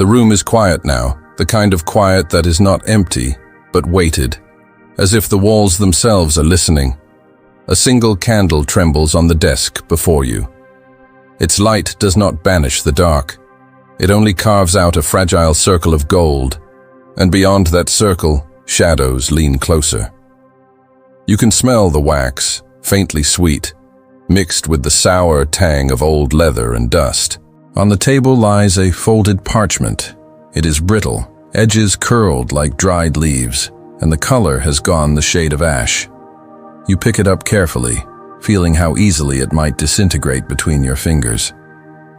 The room is quiet now, the kind of quiet that is not empty, but weighted, as if the walls themselves are listening. A single candle trembles on the desk before you. Its light does not banish the dark. It only carves out a fragile circle of gold, and beyond that circle, shadows lean closer. You can smell the wax, faintly sweet, mixed with the sour tang of old leather and dust. On the table lies a folded parchment. It is brittle, edges curled like dried leaves, and the color has gone the shade of ash. You pick it up carefully, feeling how easily it might disintegrate between your fingers.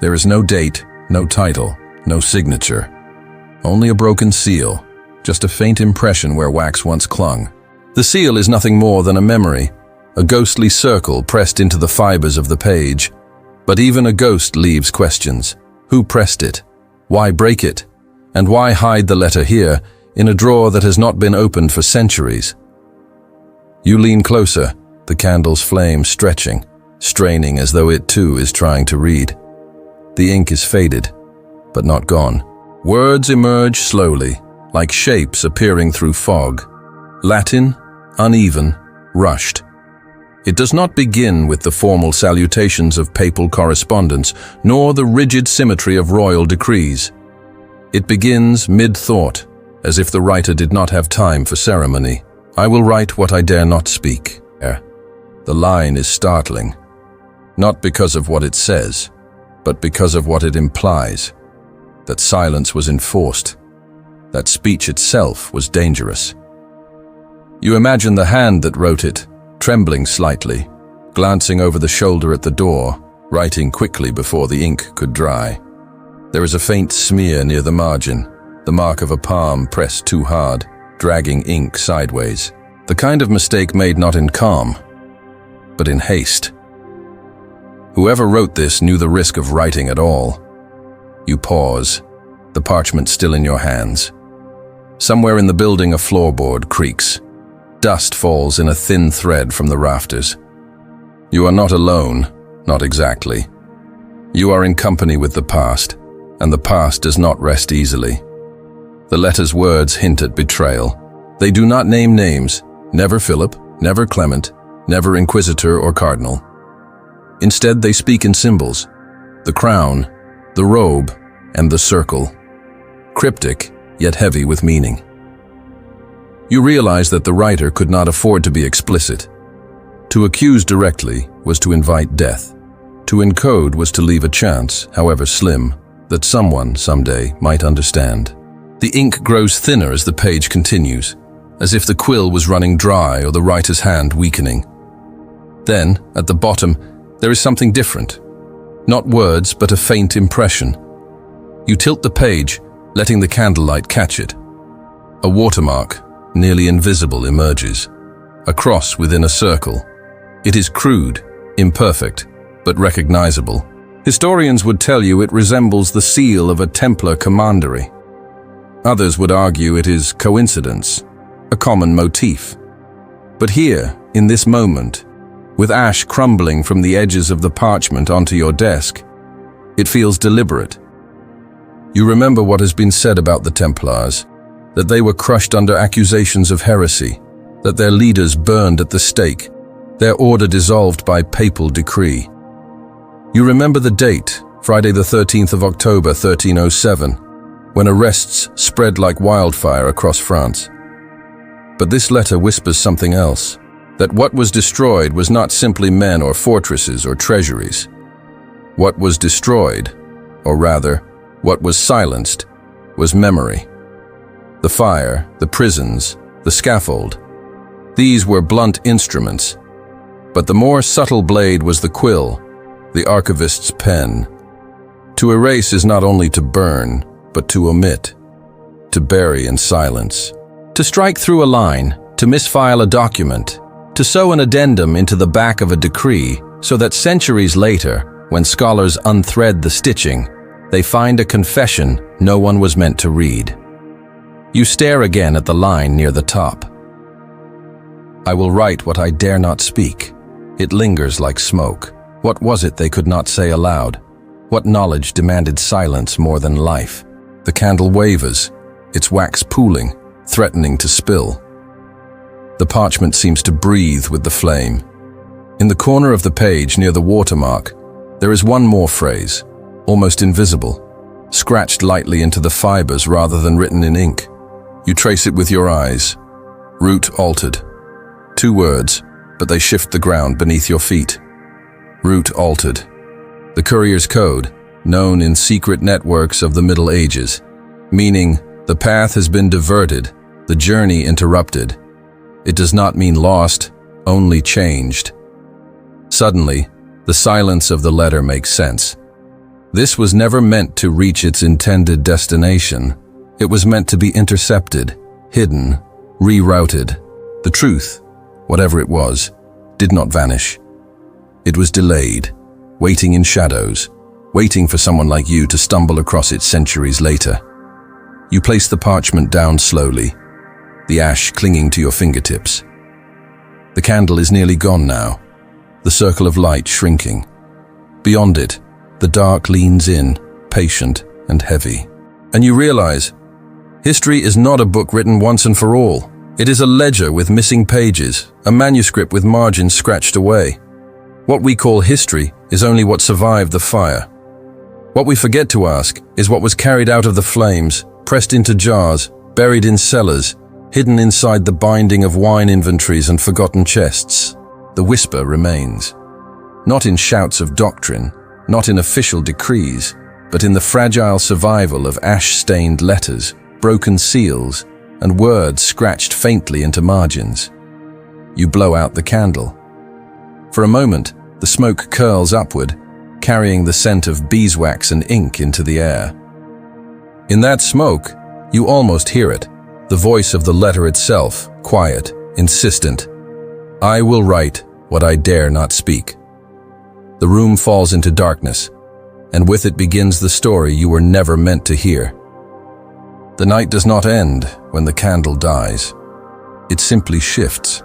There is no date, no title, no signature. Only a broken seal, just a faint impression where wax once clung. The seal is nothing more than a memory, a ghostly circle pressed into the fibers of the page. But even a ghost leaves questions. Who pressed it? Why break it? And why hide the letter here, in a drawer that has not been opened for centuries? You lean closer, the candle's flame stretching, straining as though it too is trying to read. The ink is faded, but not gone. Words emerge slowly, like shapes appearing through fog. Latin, uneven, rushed. It does not begin with the formal salutations of papal correspondence, nor the rigid symmetry of royal decrees. It begins mid-thought, as if the writer did not have time for ceremony. I will write what I dare not speak. The line is startling, not because of what it says, but because of what it implies. That silence was enforced, that speech itself was dangerous. You imagine the hand that wrote it, trembling slightly, glancing over the shoulder at the door, writing quickly before the ink could dry. There is a faint smear near the margin, the mark of a palm pressed too hard, dragging ink sideways. The kind of mistake made not in calm, but in haste. Whoever wrote this knew the risk of writing at all. You pause, the parchment still in your hands. Somewhere in the building a floorboard creaks. Dust falls in a thin thread from the rafters. You are not alone, not exactly. You are in company with the past, and the past does not rest easily. The letter's words hint at betrayal. They do not name names, never Philip, never Clement, never Inquisitor or Cardinal. Instead, they speak in symbols: the crown, the robe, and the circle. Cryptic, yet heavy with meaning. You realize that the writer could not afford to be explicit. To accuse directly was to invite death. To encode was to leave a chance, however slim, that someone, someday, might understand. The ink grows thinner as the page continues, as if the quill was running dry or the writer's hand weakening. Then, at the bottom, there is something different. Not words, but a faint impression. You tilt the page, letting the candlelight catch it. A watermark, nearly invisible, emerges. A cross within a circle. It is crude, imperfect, but recognizable. Historians would tell you it resembles the seal of a Templar commandery. Others would argue it is coincidence, a common motif. But here, in this moment, with ash crumbling from the edges of the parchment onto your desk, it feels deliberate. You remember what has been said about the Templars, that they were crushed under accusations of heresy, that their leaders burned at the stake, their order dissolved by papal decree. You remember the date, Friday the 13th of October 1307, when arrests spread like wildfire across France. But this letter whispers something else, that what was destroyed was not simply men or fortresses or treasuries. What was destroyed, or rather, what was silenced, was memory. The fire, the prisons, the scaffold. These were blunt instruments, but the more subtle blade was the quill, the archivist's pen. To erase is not only to burn, but to omit, to bury in silence. To strike through a line, to misfile a document, to sew an addendum into the back of a decree so that centuries later, when scholars unthread the stitching, they find a confession no one was meant to read. You stare again at the line near the top. I will write what I dare not speak. It lingers like smoke. What was it they could not say aloud? What knowledge demanded silence more than life? The candle wavers, its wax pooling, threatening to spill. The parchment seems to breathe with the flame. In the corner of the page near the watermark, there is one more phrase, almost invisible, scratched lightly into the fibers rather than written in ink. You trace it with your eyes. Route altered. 2 words, but they shift the ground beneath your feet. Route altered. The courier's code, known in secret networks of the Middle Ages, meaning the path has been diverted, the journey interrupted. It does not mean lost, only changed. Suddenly, the silence of the letter makes sense. This was never meant to reach its intended destination. It was meant to be intercepted, hidden, rerouted. The truth, whatever it was, did not vanish. It was delayed, waiting in shadows, waiting for someone like you to stumble across it centuries later. You place the parchment down slowly, the ash clinging to your fingertips. The candle is nearly gone now, the circle of light shrinking. Beyond it, the dark leans in, patient and heavy. And you realize, history is not a book written once and for all. It is a ledger with missing pages, a manuscript with margins scratched away. What we call history is only what survived the fire. What we forget to ask is what was carried out of the flames, pressed into jars, buried in cellars, hidden inside the binding of wine inventories and forgotten chests. The whisper remains. Not in shouts of doctrine, not in official decrees, but in the fragile survival of ash-stained letters, broken seals, and words scratched faintly into margins. You blow out the candle. For a moment, the smoke curls upward, carrying the scent of beeswax and ink into the air. In that smoke, you almost hear it, the voice of the letter itself, quiet, insistent. I will write what I dare not speak. The room falls into darkness, and with it begins the story you were never meant to hear. The night does not end when the candle dies. It simply shifts.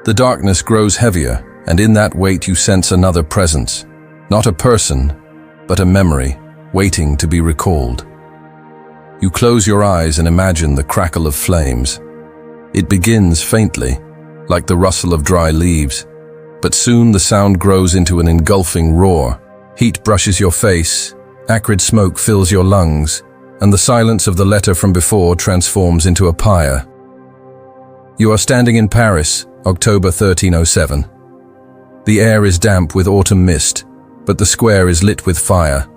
The darkness grows heavier, and in that weight you sense another presence, not a person, but a memory, waiting to be recalled. You close your eyes and imagine the crackle of flames. It begins faintly, like the rustle of dry leaves, but soon the sound grows into an engulfing roar. Heat brushes your face, acrid smoke fills your lungs, and the silence of the letter from before transforms into a pyre. You are standing in Paris, October 1307. The air is damp with autumn mist, but the square is lit with fire.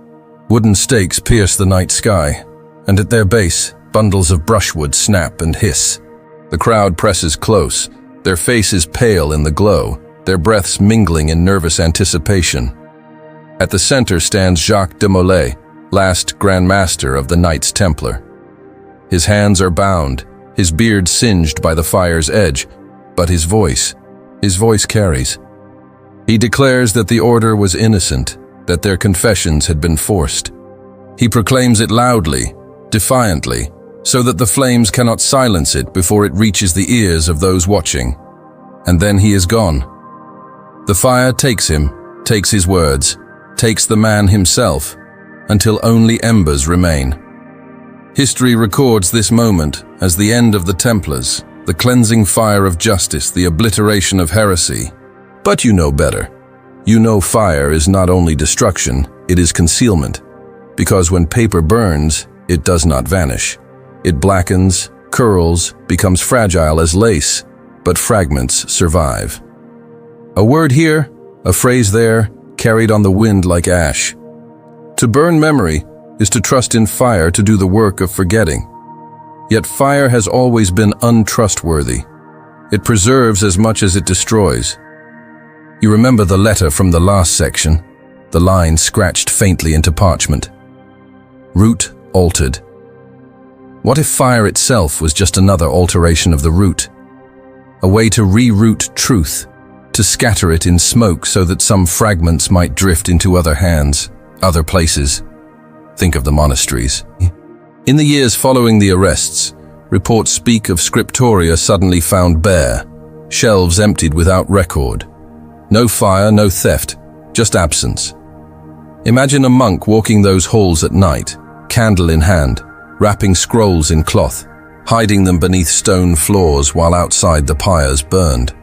Wooden stakes pierce the night sky, and at their base, bundles of brushwood snap and hiss. The crowd presses close, their faces pale in the glow, their breaths mingling in nervous anticipation. At the center stands Jacques de Molay, last Grand Master of the Knights Templar. His hands are bound, his beard singed by the fire's edge, but his voice carries. He declares that the order was innocent, that their confessions had been forced. He proclaims it loudly, defiantly, so that the flames cannot silence it before it reaches the ears of those watching. And then he is gone. The fire takes him, takes his words, takes the man himself, until only embers remain. History records this moment as the end of the Templars, the cleansing fire of justice, the obliteration of heresy. But you know better. You know fire is not only destruction, it is concealment. Because when paper burns, it does not vanish. It blackens, curls, becomes fragile as lace, but fragments survive. A word here, a phrase there, carried on the wind like ash. To burn memory is to trust in fire to do the work of forgetting. Yet fire has always been untrustworthy. It preserves as much as it destroys. You remember the letter from the last section, the line scratched faintly into parchment. Route altered. What if fire itself was just another alteration of the root? A way to reroute truth, to scatter it in smoke so that some fragments might drift into other hands, other places. Think of the monasteries. In the years following the arrests, reports speak of scriptoria suddenly found bare, shelves emptied without record. No fire, no theft, just absence. Imagine a monk walking those halls at night, candle in hand, wrapping scrolls in cloth, hiding them beneath stone floors while outside the pyres burned.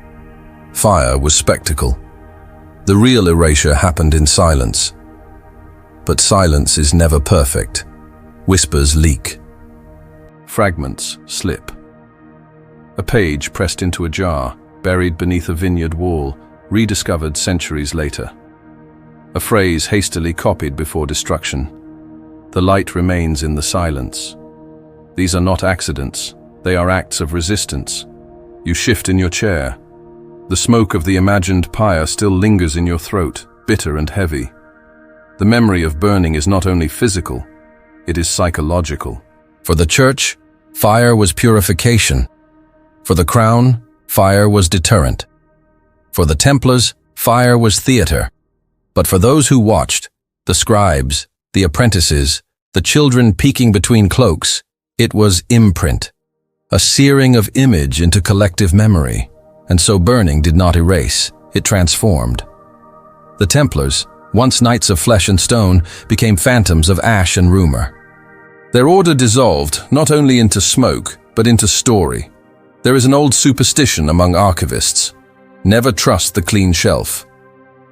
Fire was spectacle. The real erasure happened in silence. But silence is never perfect. Whispers leak. Fragments slip. A page pressed into a jar, buried beneath a vineyard wall, rediscovered centuries later. A phrase hastily copied before destruction. The light remains in the silence. These are not accidents. They are acts of resistance. You shift in your chair. The smoke of the imagined pyre still lingers in your throat, bitter and heavy. The memory of burning is not only physical, it is psychological. For the church, fire was purification. For the crown, fire was deterrent. For the Templars, fire was theater. But for those who watched, the scribes, the apprentices, the children peeking between cloaks, it was imprint, a searing of image into collective memory. And so burning did not erase, it transformed. The Templars, once knights of flesh and stone, became phantoms of ash and rumor. Their order dissolved not only into smoke, but into story. There is an old superstition among archivists. Never trust the clean shelf.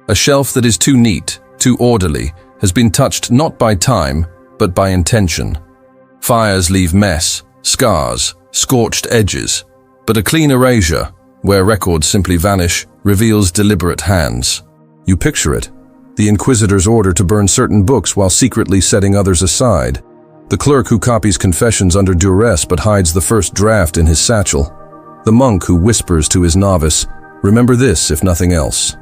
A shelf that is too neat, too orderly, has been touched not by time, but by intention. Fires leave mess, scars, scorched edges, but a clean erasure, where records simply vanish, reveals deliberate hands. You picture it. The Inquisitor's order to burn certain books while secretly setting others aside. The clerk who copies confessions under duress but hides the first draft in his satchel. The monk who whispers to his novice, "Remember this if nothing else."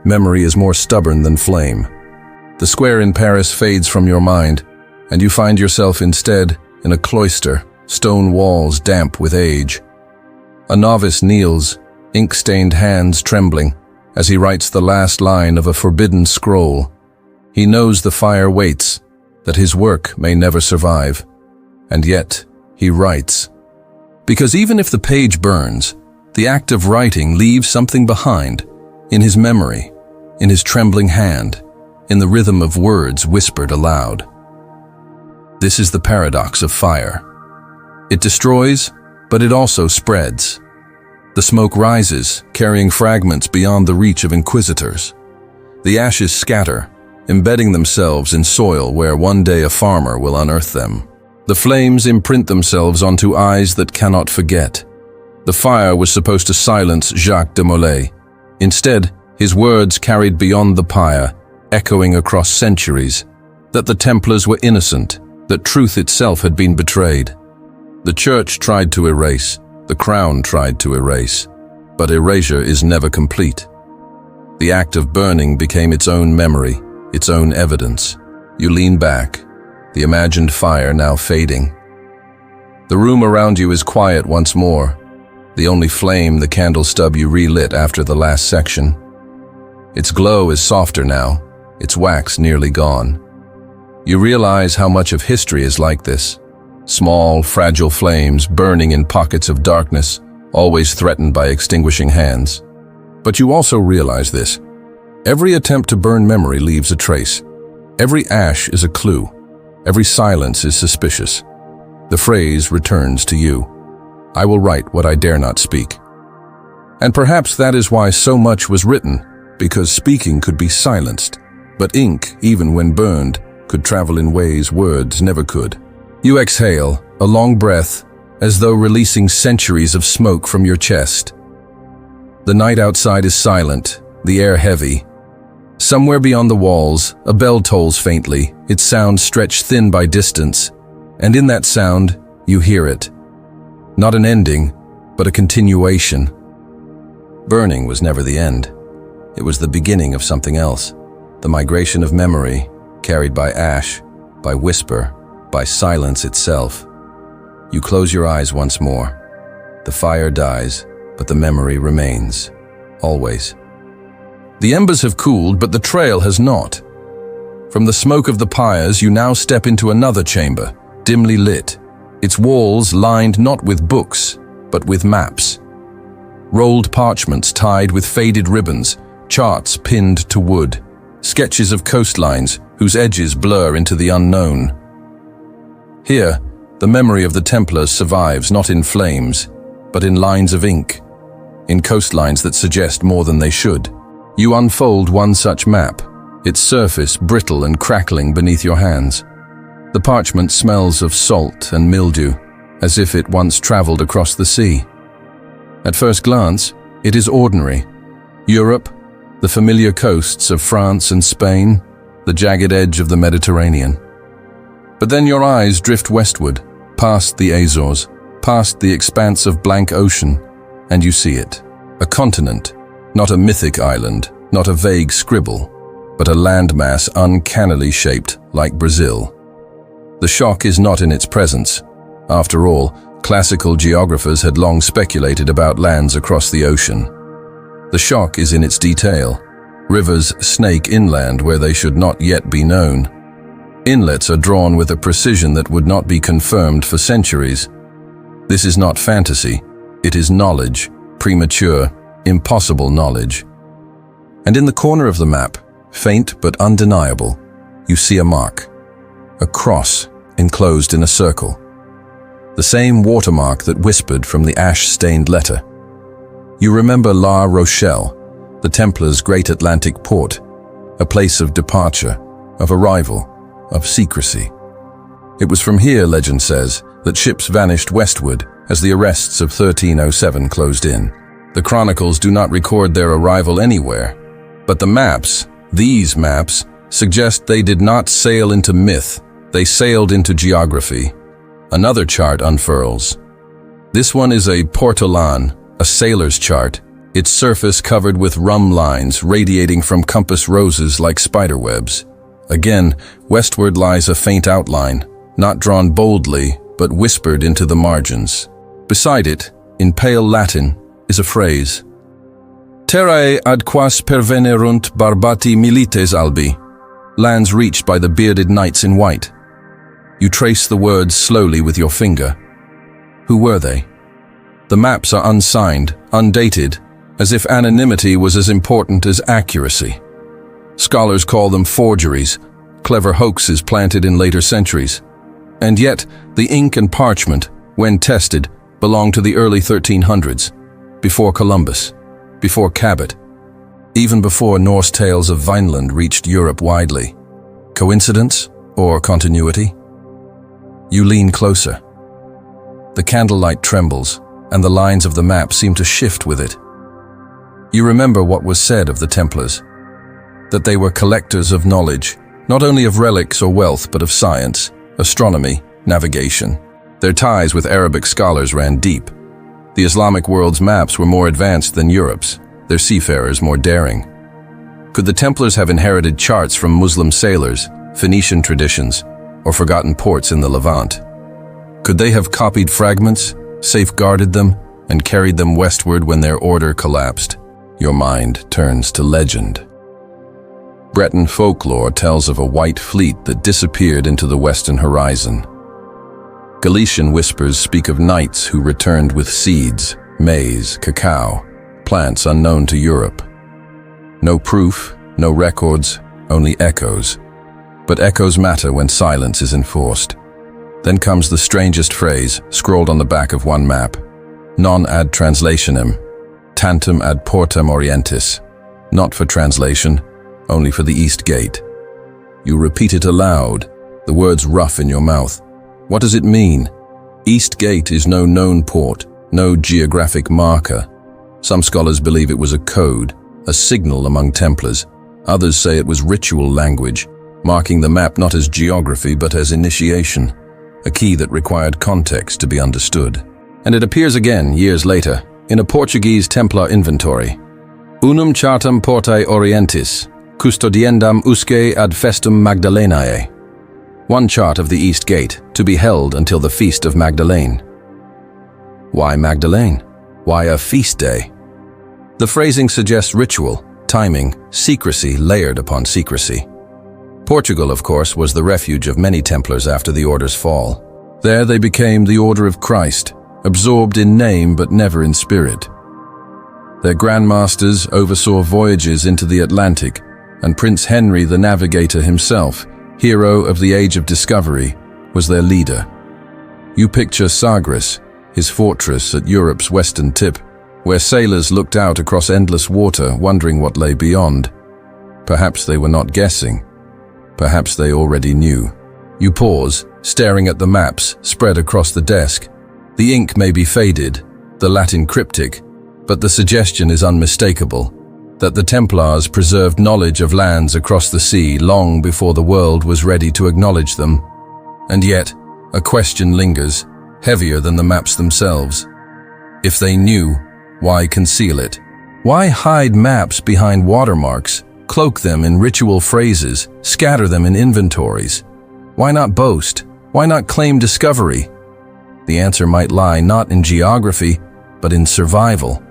Memory is more stubborn than flame. The square in Paris fades from your mind, and you find yourself instead in a cloister, stone walls damp with age. A novice kneels, ink-stained hands trembling, as he writes the last line of a forbidden scroll. He knows the fire waits, that his work may never survive. And yet, he writes. Because even if the page burns, the act of writing leaves something behind, in his memory, in his trembling hand, in the rhythm of words whispered aloud. This is the paradox of fire. It destroys, but it also spreads. The smoke rises, carrying fragments beyond the reach of inquisitors. The ashes scatter, embedding themselves in soil where one day a farmer will unearth them. The flames imprint themselves onto eyes that cannot forget. The fire was supposed to silence Jacques de Molay. Instead, his words carried beyond the pyre, echoing across centuries, that the Templars were innocent, that truth itself had been betrayed. The church tried to erase, the crown tried to erase, but erasure is never complete. The act of burning became its own memory, its own evidence. You lean back, the imagined fire now fading. The room around you is quiet once more, the only flame the candle stub you relit after the last section. Its glow is softer now, its wax nearly gone. You realize how much of history is like this. Small, fragile flames burning in pockets of darkness, always threatened by extinguishing hands. But you also realize this. Every attempt to burn memory leaves a trace. Every ash is a clue. Every silence is suspicious. The phrase returns to you. I will write what I dare not speak. And perhaps that is why so much was written, because speaking could be silenced. But ink, even when burned, could travel in ways words never could. You exhale, a long breath, as though releasing centuries of smoke from your chest. The night outside is silent, the air heavy. Somewhere beyond the walls, a bell tolls faintly, its sound stretched thin by distance. And in that sound, you hear it. Not an ending, but a continuation. Burning was never the end. It was the beginning of something else. The migration of memory, carried by ash, by whisper, by silence itself. You close your eyes once more. The fire dies, but the memory remains. Always. The embers have cooled, but the trail has not. From the smoke of the pyres, you now step into another chamber, dimly lit, its walls lined not with books, but with maps. Rolled parchments tied with faded ribbons, charts pinned to wood, sketches of coastlines whose edges blur into the unknown. Here, the memory of the Templars survives not in flames, but in lines of ink, in coastlines that suggest more than they should. You unfold one such map, its surface brittle and crackling beneath your hands. The parchment smells of salt and mildew, as if it once traveled across the sea. At first glance, it is ordinary. Europe, the familiar coasts of France and Spain, the jagged edge of the Mediterranean. But then your eyes drift westward, past the Azores, past the expanse of blank ocean, and you see it. A continent, not a mythic island, not a vague scribble, but a landmass uncannily shaped like Brazil. The shock is not in its presence. After all, classical geographers had long speculated about lands across the ocean. The shock is in its detail. Rivers snake inland where they should not yet be known. Inlets are drawn with a precision that would not be confirmed for centuries. This is not fantasy. It is knowledge, premature, impossible knowledge. And in the corner of the map, faint but undeniable, you see a mark. A cross enclosed in a circle. The same watermark that whispered from the ash-stained letter. You remember La Rochelle, the Templars' great Atlantic port, a place of departure, of arrival, of secrecy. It was from here, legend says, that ships vanished westward as the arrests of 1307 closed in. The chronicles do not record their arrival anywhere, but the maps, these maps, suggest they did not sail into myth, they sailed into geography. Another chart unfurls. This one is a portolan, a sailor's chart, its surface covered with rum lines radiating from compass roses like spiderwebs. Again, westward lies a faint outline, not drawn boldly, but whispered into the margins. Beside it, in pale Latin, is a phrase. Terrae ad quas pervenerunt barbati milites albi, lands reached by the bearded knights in white. You trace the words slowly with your finger. Who were they? The maps are unsigned, undated, as if anonymity was as important as accuracy. Scholars call them forgeries, clever hoaxes planted in later centuries. And yet, the ink and parchment, when tested, belong to the early 1300s, before Columbus, before Cabot, even before Norse tales of Vineland reached Europe widely. Coincidence or continuity? You lean closer. The candlelight trembles, and the lines of the map seem to shift with it. You remember what was said of the Templars, that they were collectors of knowledge, not only of relics or wealth, but of science, astronomy, navigation. Their ties with Arabic scholars ran deep. The Islamic world's maps were more advanced than Europe's, their seafarers more daring. Could the Templars have inherited charts from Muslim sailors, Phoenician traditions, or forgotten ports in the Levant? Could they have copied fragments, safeguarded them, and carried them westward when their order collapsed? Your mind turns to legend. Breton folklore tells of a white fleet that disappeared into the western horizon. Galician whispers speak of knights who returned with seeds, maize, cacao, plants unknown to Europe. No proof, no records, only echoes. But echoes matter when silence is enforced. Then comes the strangest phrase, scrawled on the back of one map. Non ad translationem, tantum ad portam orientis. Not for translation, only for the East Gate. You repeat it aloud, the words rough in your mouth. What does it mean? East Gate is no known port, no geographic marker. Some scholars believe it was a code, a signal among Templars. Others say it was ritual language, marking the map not as geography but as initiation, a key that required context to be understood. And it appears again, years later, in a Portuguese Templar inventory. Unum chartam portae orientis, custodiendam usque ad festum Magdalenae. One chart of the East Gate, to be held until the Feast of Magdalene. Why Magdalene? Why a feast day? The phrasing suggests ritual, timing, secrecy layered upon secrecy. Portugal, of course, was the refuge of many Templars after the Order's fall. There they became the Order of Christ, absorbed in name but never in spirit. Their grandmasters oversaw voyages into the Atlantic, and Prince Henry the Navigator himself, hero of the Age of Discovery, was their leader. You picture Sagres, his fortress at Europe's western tip, where sailors looked out across endless water, wondering what lay beyond. Perhaps they were not guessing. Perhaps they already knew. You pause, staring at the maps spread across the desk. The ink may be faded, the Latin cryptic, but the suggestion is unmistakable, that the Templars preserved knowledge of lands across the sea long before the world was ready to acknowledge them. And yet, a question lingers, heavier than the maps themselves. If they knew, why conceal it? Why hide maps behind watermarks, cloak them in ritual phrases, scatter them in inventories? Why not boast? Why not claim discovery? The answer might lie not in geography, but in survival.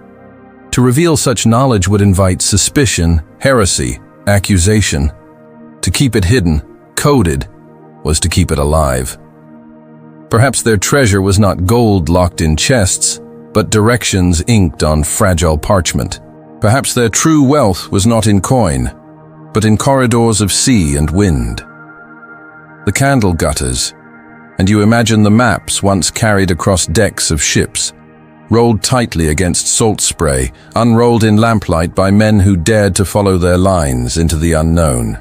To reveal such knowledge would invite suspicion, heresy, accusation. To keep it hidden, coded, was to keep it alive. Perhaps their treasure was not gold locked in chests, but directions inked on fragile parchment. Perhaps their true wealth was not in coin, but in corridors of sea and wind. The candle gutters, and you imagine the maps once carried across decks of ships, rolled tightly against salt spray, unrolled in lamplight by men who dared to follow their lines into the unknown.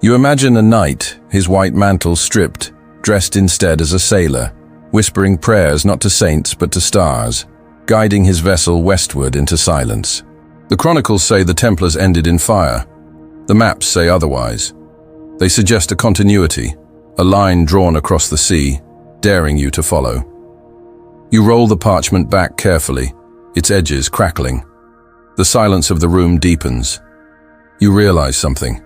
You imagine a knight, his white mantle stripped, dressed instead as a sailor, whispering prayers not to saints but to stars, guiding his vessel westward into silence. The chronicles say the Templars ended in fire. The maps say otherwise. They suggest a continuity, a line drawn across the sea, daring you to follow. You roll the parchment back carefully, its edges crackling. The silence of the room deepens. You realize something.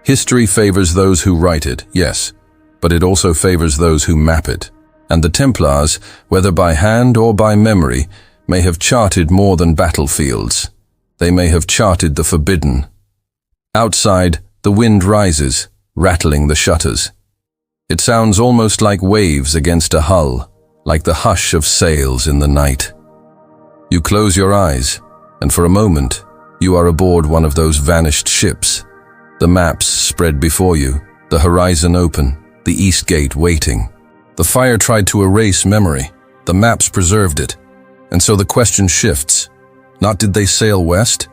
History favors those who write it, yes, but it also favors those who map it. And the Templars, whether by hand or by memory, may have charted more than battlefields. They may have charted the forbidden. Outside, the wind rises, rattling the shutters. It sounds almost like waves against a hull, like the hush of sails in the night. You close your eyes, and for a moment, you are aboard one of those vanished ships. The maps spread before you, the horizon open, the east gate waiting. The fire tried to erase memory. The maps preserved it. And so the question shifts. Not did they sail west,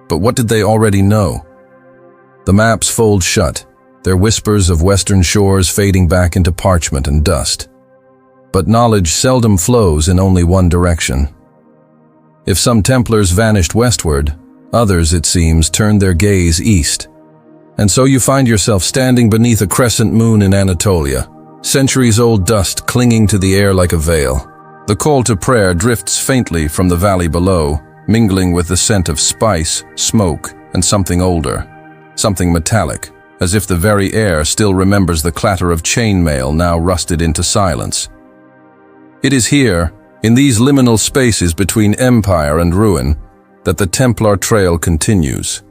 but what did they already know? The maps fold shut, their whispers of western shores fading back into parchment and dust. But knowledge seldom flows in only one direction. If some Templars vanished westward, others, it seems, turned their gaze east. And so you find yourself standing beneath a crescent moon in Anatolia, centuries-old dust clinging to the air like a veil. The call to prayer drifts faintly from the valley below, mingling with the scent of spice, smoke, and something older, something metallic, as if the very air still remembers the clatter of chainmail now rusted into silence. It is here, in these liminal spaces between empire and ruin, that the Templar trail continues,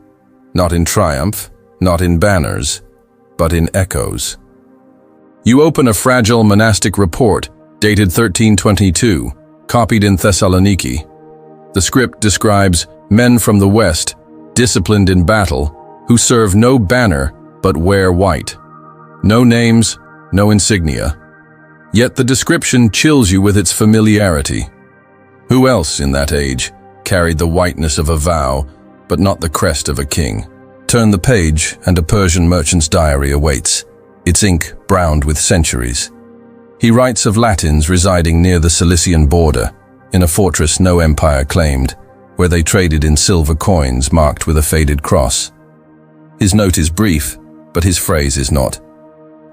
not in triumph, not in banners, but in echoes. You open a fragile monastic report, dated 1322, copied in Thessaloniki. The script describes men from the West, disciplined in battle, who serve no banner but wear white. No names, no insignia. Yet the description chills you with its familiarity. Who else in that age carried the whiteness of a vow, but not the crest of a king? Turn the page, and a Persian merchant's diary awaits, its ink browned with centuries. He writes of Latins residing near the Cilician border, in a fortress no empire claimed, where they traded in silver coins marked with a faded cross. His note is brief, but his phrase is not.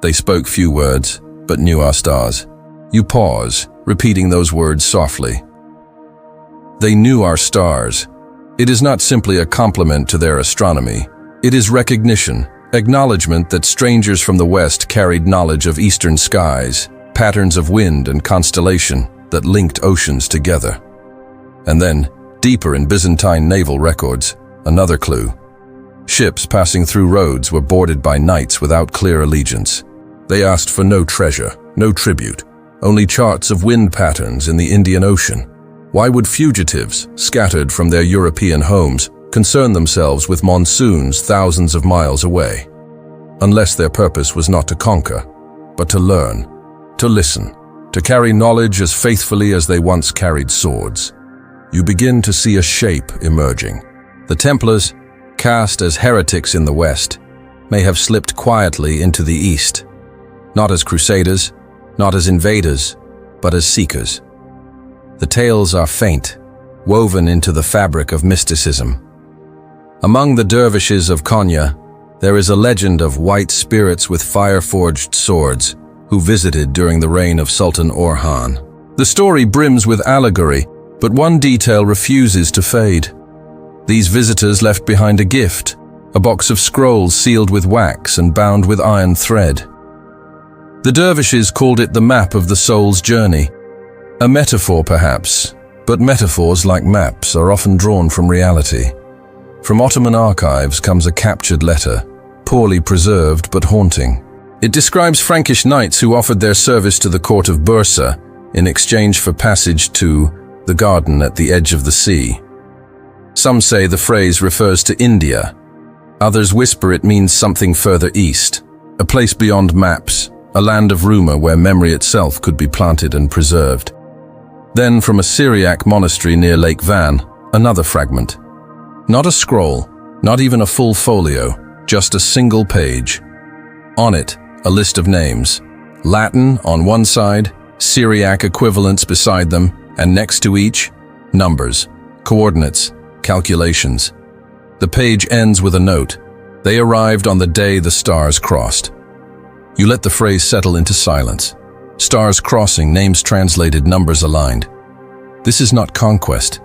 They spoke few words, but knew our stars. You pause, repeating those words softly. They knew our stars. It is not simply a compliment to their astronomy. It is recognition, acknowledgement that strangers from the West carried knowledge of eastern skies, patterns of wind and constellation that linked oceans together. And then, deeper in Byzantine naval records, another clue. Ships passing through roads were boarded by knights without clear allegiance. They asked for no treasure, no tribute, only charts of wind patterns in the Indian Ocean. Why would fugitives, scattered from their European homes, concern themselves with monsoons thousands of miles away? Unless their purpose was not to conquer, but to learn, to listen, to carry knowledge as faithfully as they once carried swords. You begin to see a shape emerging. The Templars, cast as heretics in the West, may have slipped quietly into the East, not as crusaders, not as invaders, but as seekers. The tales are faint, woven into the fabric of mysticism. Among the dervishes of Konya, there is a legend of white spirits with fire-forged swords who visited during the reign of Sultan Orhan. The story brims with allegory, but one detail refuses to fade. These visitors left behind a gift, a box of scrolls sealed with wax and bound with iron thread. The dervishes called it the map of the soul's journey. A metaphor perhaps, but metaphors, like maps, are often drawn from reality. From Ottoman archives comes a captured letter, poorly preserved but haunting. It describes Frankish knights who offered their service to the court of Bursa in exchange for passage to the garden at the edge of the sea. Some say the phrase refers to India. Others whisper it means something further east, a place beyond maps, a land of rumor where memory itself could be planted and preserved. Then, from a Syriac monastery near Lake Van, another fragment. Not a scroll, not even a full folio, just a single page. On it, a list of names. Latin on one side, Syriac equivalents beside them, and next to each, numbers, coordinates, calculations. The page ends with a note. They arrived on the day the stars crossed. You let the phrase settle into silence. Stars crossing, names translated, numbers aligned. This is not conquest.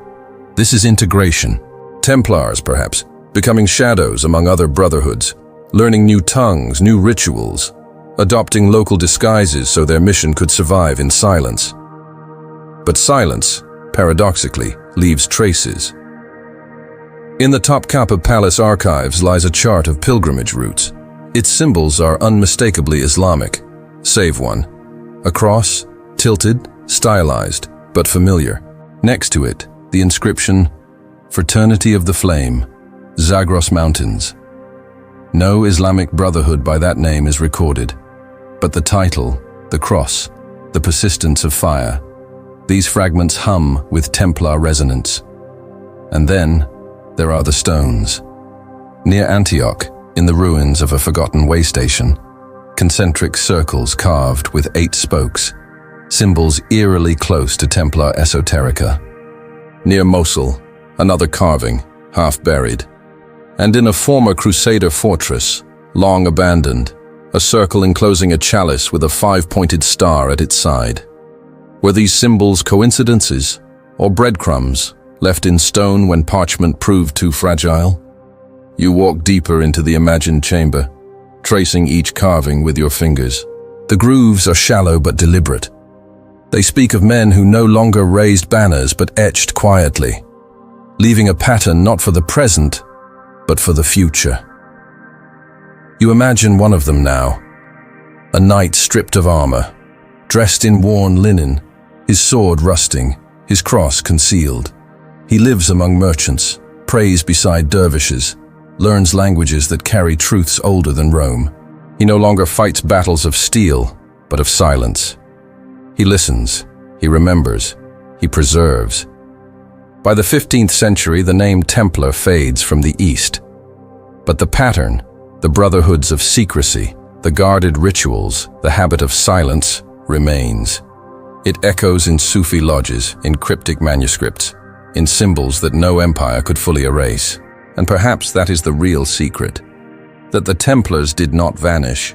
This is integration. Templars, perhaps, becoming shadows among other brotherhoods, learning new tongues, new rituals, adopting local disguises so their mission could survive in silence. But silence, paradoxically, leaves traces. In the Topkapi Palace archives lies a chart of pilgrimage routes. Its symbols are unmistakably Islamic, save one. A cross, tilted, stylized, but familiar. Next to it, the inscription, Fraternity of the Flame, Zagros Mountains. No Islamic brotherhood by that name is recorded, but the title, the cross, the persistence of fire, these fragments hum with Templar resonance. And then, there are the stones. Near Antioch, in the ruins of a forgotten way station, concentric circles carved with 8 spokes, symbols eerily close to Templar esoterica. Near Mosul, another carving, half buried. And in a former Crusader fortress, long abandoned, a circle enclosing a chalice with a 5-pointed star at its side. Were these symbols coincidences, or breadcrumbs, left in stone when parchment proved too fragile? You walk deeper into the imagined chamber, tracing each carving with your fingers. The grooves are shallow but deliberate. They speak of men who no longer raised banners but etched quietly, leaving a pattern not for the present, but for the future. You imagine one of them now, a knight stripped of armor, dressed in worn linen, his sword rusting, his cross concealed. He lives among merchants, prays beside dervishes, learns languages that carry truths older than Rome. He no longer fights battles of steel, but of silence. He listens, he remembers, he preserves. By the 15th century, the name Templar fades from the East. But the pattern, the brotherhoods of secrecy, the guarded rituals, the habit of silence, remains. It echoes in Sufi lodges, in cryptic manuscripts, in symbols that no empire could fully erase. And perhaps that is the real secret, that the Templars did not vanish.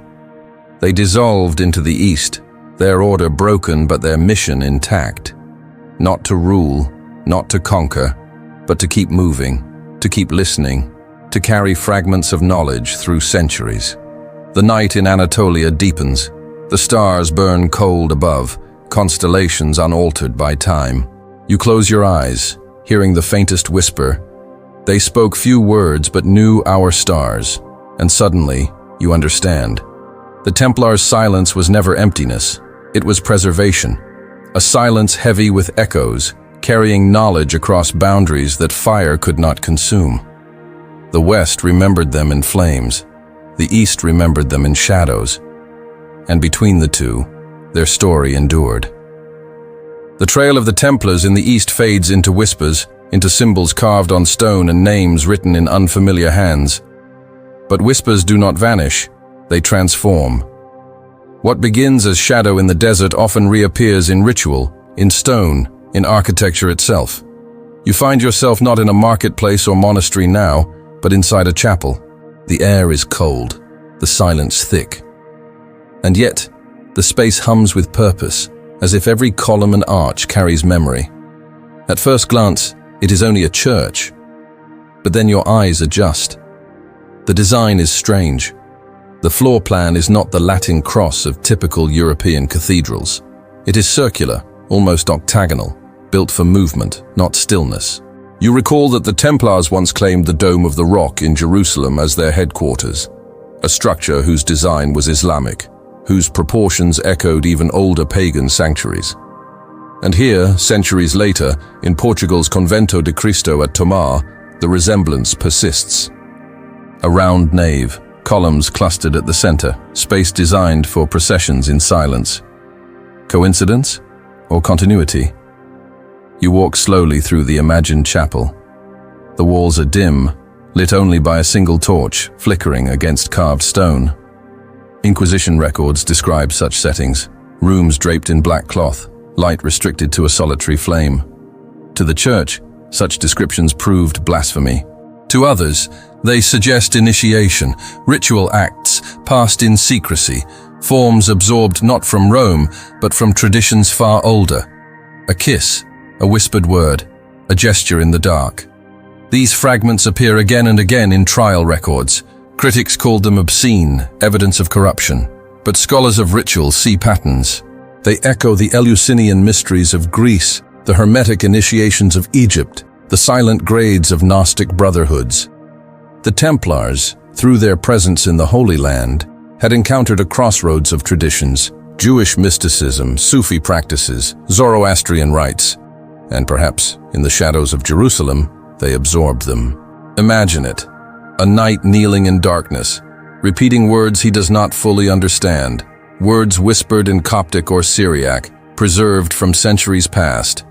They dissolved into the East, their order broken but their mission intact. Not to rule, not to conquer, but to keep moving, to keep listening, to carry fragments of knowledge through centuries. The night in Anatolia deepens, the stars burn cold above, constellations unaltered by time. You close your eyes, hearing the faintest whisper. They spoke few words but knew our stars, and suddenly you understand. The Templars' silence was never emptiness, it was preservation. A silence heavy with echoes, carrying knowledge across boundaries that fire could not consume. The West remembered them in flames, the East remembered them in shadows, and between the two, their story endured. The trail of the Templars in the east fades into whispers, into symbols carved on stone and names written in unfamiliar hands. But whispers do not vanish, they transform. What begins as shadow in the desert often reappears in ritual, in stone, in architecture itself. You find yourself not in a marketplace or monastery now, but inside a chapel. The air is cold, the silence thick. And yet, the space hums with purpose, as if every column and arch carries memory. At first glance, it is only a church. But then your eyes adjust. The design is strange. The floor plan is not the Latin cross of typical European cathedrals. It is circular, almost octagonal, built for movement, not stillness. You recall that the Templars once claimed the Dome of the Rock in Jerusalem as their headquarters, a structure whose design was Islamic, whose proportions echoed even older pagan sanctuaries. And here, centuries later, in Portugal's Convento de Cristo at Tomar, the resemblance persists. A round nave, columns clustered at the center, space designed for processions in silence. Coincidence or continuity? You walk slowly through the imagined chapel. The walls are dim, lit only by a single torch flickering against carved stone. Inquisition records describe such settings, rooms draped in black cloth, light restricted to a solitary flame. To the church, such descriptions proved blasphemy. To others, they suggest initiation, ritual acts passed in secrecy, forms absorbed not from Rome, but from traditions far older. A kiss, a whispered word, a gesture in the dark. These fragments appear again and again in trial records. Critics called them obscene, evidence of corruption. But scholars of ritual see patterns. They echo the Eleusinian mysteries of Greece, the Hermetic initiations of Egypt, the silent grades of Gnostic brotherhoods. The Templars, through their presence in the Holy Land, had encountered a crossroads of traditions, Jewish mysticism, Sufi practices, Zoroastrian rites, and perhaps, in the shadows of Jerusalem, they absorbed them. Imagine it, a knight kneeling in darkness, repeating words he does not fully understand, words whispered in Coptic or Syriac, preserved from centuries past.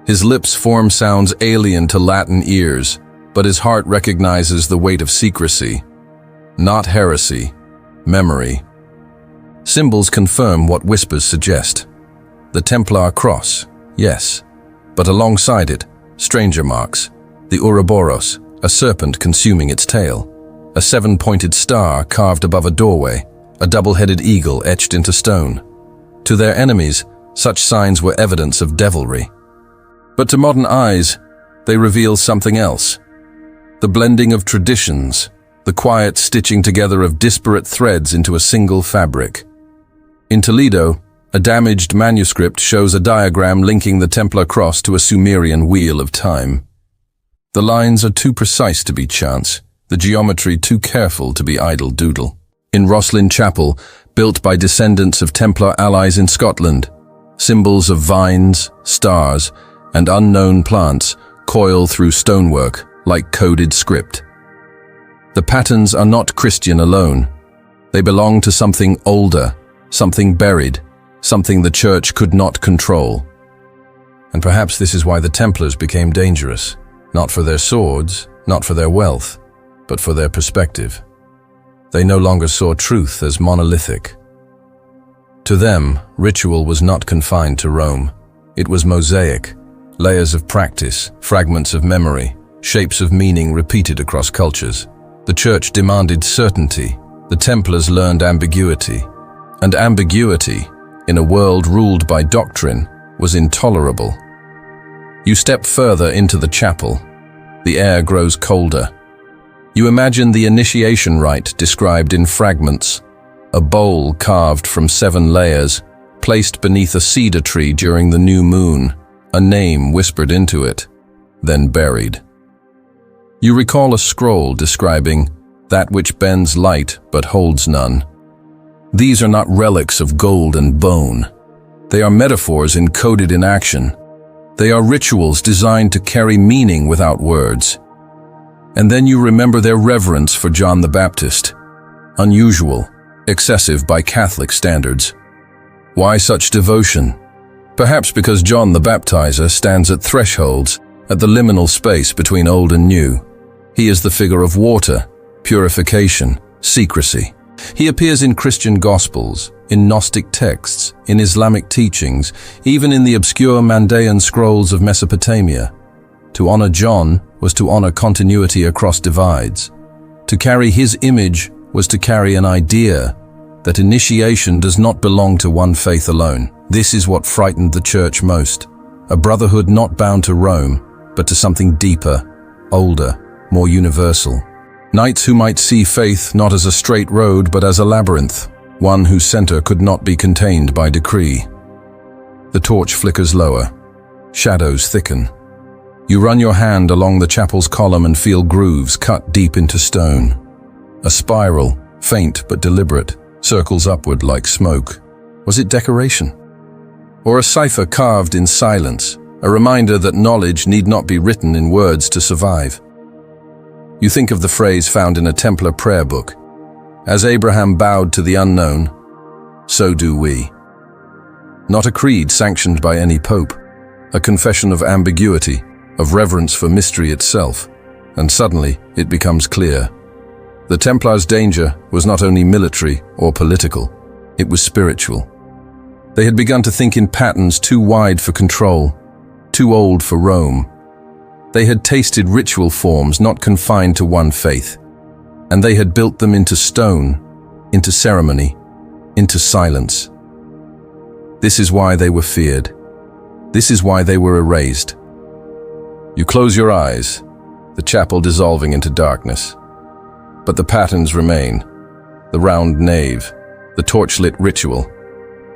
His lips form sounds alien to Latin ears, but his heart recognizes the weight of secrecy, not heresy, memory. Symbols confirm what whispers suggest. The Templar cross, yes, but alongside it, stranger marks, the Ouroboros, a serpent consuming its tail, a seven-pointed star carved above a doorway, a double-headed eagle etched into stone. To their enemies, such signs were evidence of devilry. But to modern eyes, they reveal something else. The blending of traditions, the quiet stitching together of disparate threads into a single fabric. In Toledo, a damaged manuscript shows a diagram linking the Templar cross to a Sumerian wheel of time. The lines are too precise to be chance, the geometry too careful to be idle doodle. In Rosslyn Chapel, built by descendants of Templar allies in Scotland, symbols of vines, stars, and unknown plants coil through stonework like coded script. The patterns are not Christian alone. They belong to something older, something buried, something the church could not control. And perhaps this is why the Templars became dangerous, not for their swords, not for their wealth, but for their perspective. They no longer saw truth as monolithic. To them, ritual was not confined to Rome. It was mosaic, layers of practice, fragments of memory, shapes of meaning repeated across cultures. The church demanded certainty. The Templars learned ambiguity. And ambiguity, in a world ruled by doctrine, was intolerable. You step further into the chapel. The air grows colder. You imagine the initiation rite described in fragments, a bowl carved from 7 layers, placed beneath a cedar tree during the new moon, a name whispered into it, then buried. You recall a scroll describing that which bends light but holds none. These are not relics of gold and bone. They are metaphors encoded in action. They are rituals designed to carry meaning without words. And then you remember their reverence for John the Baptist. Unusual, excessive by Catholic standards. Why such devotion? Perhaps because John the Baptizer stands at thresholds, at the liminal space between old and new. He is the figure of water, purification, secrecy. He appears in Christian Gospels, in Gnostic texts, in Islamic teachings, even in the obscure Mandaean scrolls of Mesopotamia. To honor John was to honor continuity across divides. To carry his image was to carry an idea that initiation does not belong to one faith alone. This is what frightened the church most. A brotherhood not bound to Rome, but to something deeper, older, more universal. Knights who might see faith not as a straight road but as a labyrinth, one whose center could not be contained by decree. The torch flickers lower. Shadows thicken. You run your hand along the chapel's column and feel grooves cut deep into stone. A spiral, faint but deliberate, circles upward like smoke. Was it decoration? Or a cipher carved in silence, a reminder that knowledge need not be written in words to survive? You think of the phrase found in a Templar prayer book. As Abraham bowed to the unknown, so do we. Not a creed sanctioned by any pope, a confession of ambiguity, of reverence for mystery itself, and suddenly it becomes clear. The Templars' danger was not only military or political, it was spiritual. They had begun to think in patterns too wide for control, too old for Rome. They had tasted ritual forms not confined to one faith, and they had built them into stone, into ceremony, into silence. This is why they were feared. This is why they were erased. You close your eyes, the chapel dissolving into darkness. But the patterns remain. The round nave, the torchlit ritual,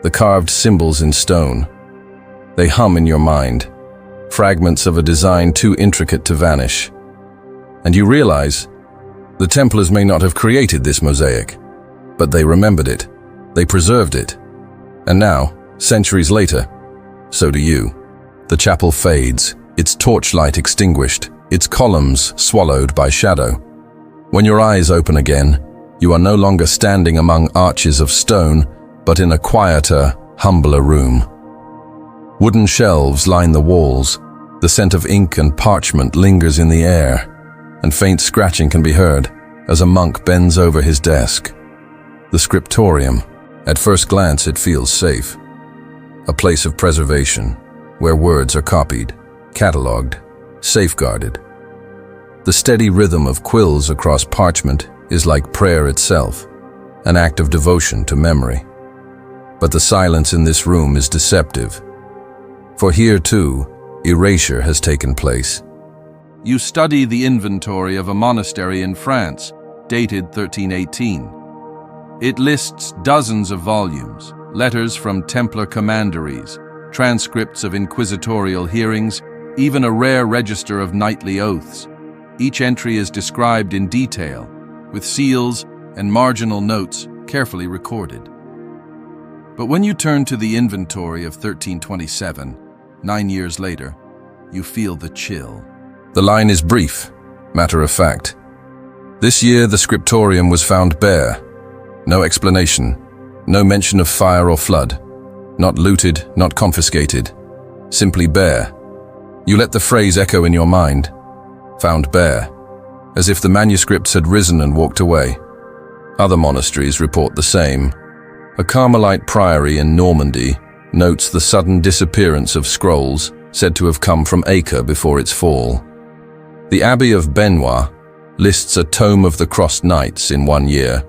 the carved symbols in stone. They hum in your mind, fragments of a design too intricate to vanish. And you realize, the Templars may not have created this mosaic, but they remembered it, they preserved it. And now, centuries later, so do you. The chapel fades, its torchlight extinguished, its columns swallowed by shadow. When your eyes open again, you are no longer standing among arches of stone, but in a quieter, humbler room. Wooden shelves line the walls, the scent of ink and parchment lingers in the air, and faint scratching can be heard as a monk bends over his desk. The scriptorium, at first glance it feels safe. A place of preservation, where words are copied, catalogued, safeguarded. The steady rhythm of quills across parchment is like prayer itself, an act of devotion to memory. But the silence in this room is deceptive. For here, too, erasure has taken place. You study the inventory of a monastery in France, dated 1318. It lists dozens of volumes, letters from Templar commanderies, transcripts of inquisitorial hearings, even a rare register of knightly oaths. Each entry is described in detail, with seals and marginal notes carefully recorded. But when you turn to the inventory of 1327, 9 years later, you feel the chill. The line is brief, matter of fact. This year the scriptorium was found bare. No explanation, no mention of fire or flood. Not looted, not confiscated. Simply bare. You let the phrase echo in your mind. Found bare. As if the manuscripts had risen and walked away. Other monasteries report the same. A Carmelite priory in Normandy notes the sudden disappearance of scrolls said to have come from Acre before its fall. The Abbey of Benoit lists a tome of the Crossed Knights in 1 year,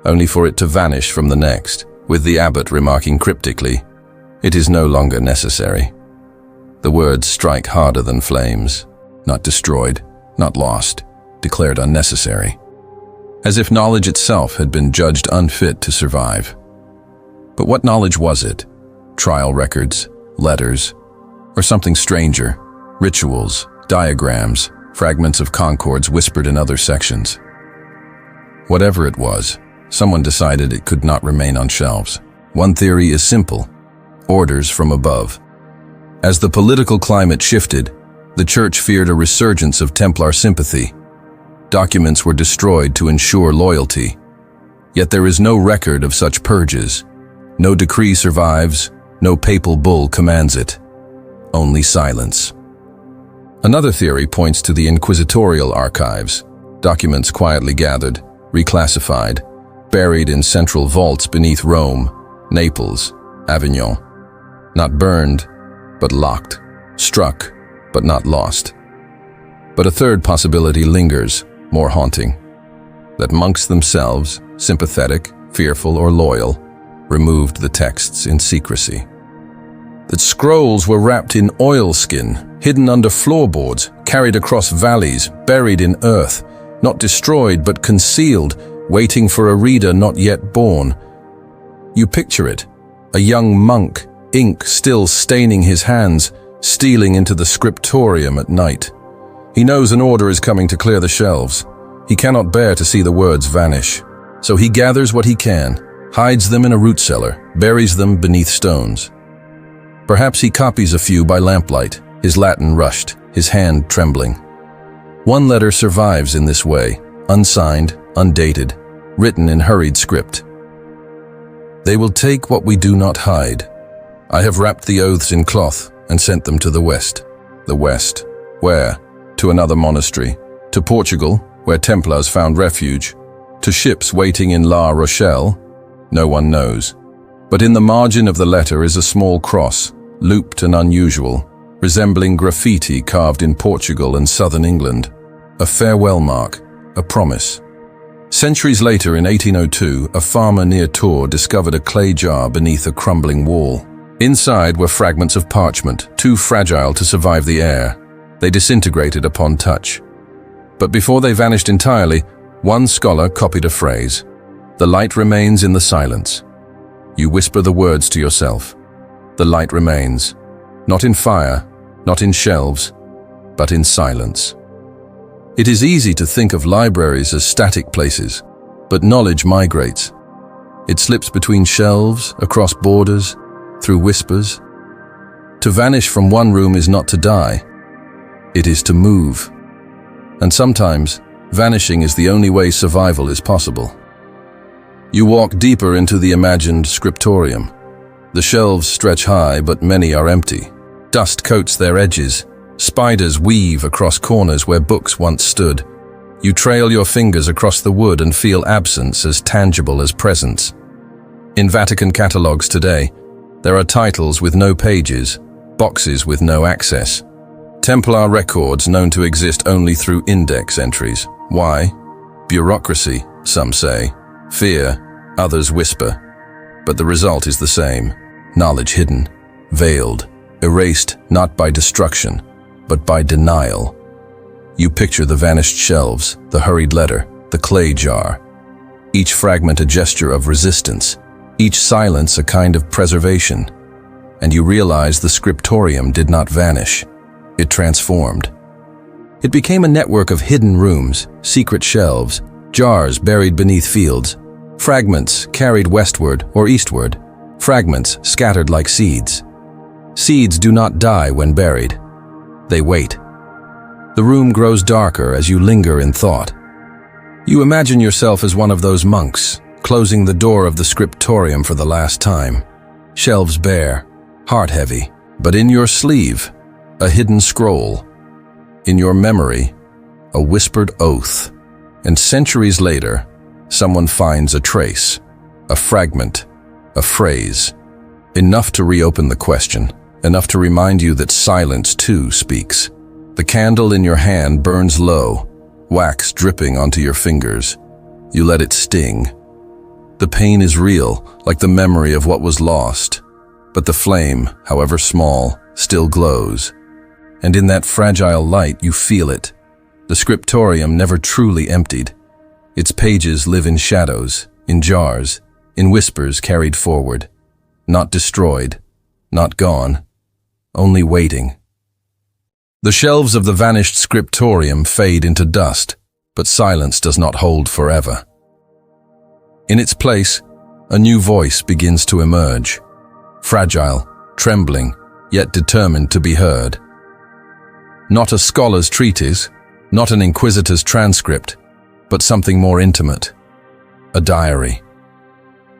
only for it to vanish from the next, with the abbot remarking cryptically, "It is no longer necessary." The words strike harder than flames. Not destroyed, not lost, declared unnecessary. As if knowledge itself had been judged unfit to survive. But what knowledge was it? Trial records, letters, or something stranger? Rituals, diagrams, fragments of concords whispered in other sections. Whatever it was, someone decided it could not remain on shelves. One theory is simple: orders from above. As the political climate shifted, the Church feared a resurgence of Templar sympathy. Documents were destroyed to ensure loyalty. Yet there is no record of such purges. No decree survives, No papal bull commands it. Only silence. Another theory points to the inquisitorial archives, documents quietly gathered, reclassified, buried in central vaults beneath Rome, Naples, Avignon. Not burned, but locked. Struck, but not lost. But a third possibility lingers, more haunting. That monks themselves, sympathetic, fearful, or loyal, removed the texts in secrecy. That scrolls were wrapped in oilskin, hidden under floorboards, carried across valleys, buried in earth, not destroyed but concealed, waiting for a reader not yet born. You picture it, a young monk, ink still staining his hands, stealing into the scriptorium at night. He knows an order is coming to clear the shelves. He cannot bear to see the words vanish. So he gathers what he can, hides them in a root cellar, buries them beneath stones. Perhaps he copies a few by lamplight, his Latin rushed, his hand trembling. One letter survives in this way, unsigned, undated, written in hurried script. They will take what we do not hide. I have wrapped the oaths in cloth and sent them to the West. The West. Where? To another monastery. To Portugal, where Templars found refuge. To ships waiting in La Rochelle. No one knows. But in the margin of the letter is a small cross, looped and unusual, resembling graffiti carved in Portugal and southern England. A farewell mark, a promise. Centuries later, in 1802, a farmer near Tours discovered a clay jar beneath a crumbling wall. Inside were fragments of parchment, too fragile to survive the air. They disintegrated upon touch. But before they vanished entirely, one scholar copied a phrase. The light remains in the silence. You whisper the words to yourself. The light remains, not in fire, not in shelves, but in silence. It is easy to think of libraries as static places, but knowledge migrates. It slips between shelves, across borders, through whispers. To vanish from one room is not to die. It is to move. And sometimes, vanishing is the only way survival is possible. You walk deeper into the imagined scriptorium. The shelves stretch high, but many are empty. Dust coats their edges. Spiders weave across corners where books once stood. You trail your fingers across the wood and feel absence as tangible as presence. In Vatican catalogues today, there are titles with no pages, boxes with no access. Templar records known to exist only through index entries. Why? Bureaucracy, some say. Fear, others whisper. But the result is the same. Knowledge hidden, veiled, erased not by destruction, but by denial. You picture the vanished shelves, the hurried letter, the clay jar. Each fragment a gesture of resistance, each silence a kind of preservation. And you realize the scriptorium did not vanish. It transformed. It became a network of hidden rooms, secret shelves, jars buried beneath fields, fragments carried westward or eastward, fragments scattered like seeds. Seeds do not die when buried. They wait. The room grows darker as you linger in thought. You imagine yourself as one of those monks, closing the door of the scriptorium for the last time. Shelves bare, heart heavy, but in your sleeve, a hidden scroll. In your memory, a whispered oath. And centuries later, someone finds a trace, a fragment, a phrase. Enough to reopen the question, enough to remind you that silence too speaks. The candle in your hand burns low, wax dripping onto your fingers. You let it sting. The pain is real, like the memory of what was lost. But the flame, however small, still glows. And in that fragile light, you feel it. The scriptorium never truly emptied. Its pages live in shadows, in jars, in whispers carried forward. Not destroyed, not gone, only waiting. The shelves of the vanished scriptorium fade into dust, but silence does not hold forever. In its place, a new voice begins to emerge. Fragile, trembling, yet determined to be heard. Not a scholar's treatise, not an inquisitor's transcript, but something more intimate. A diary.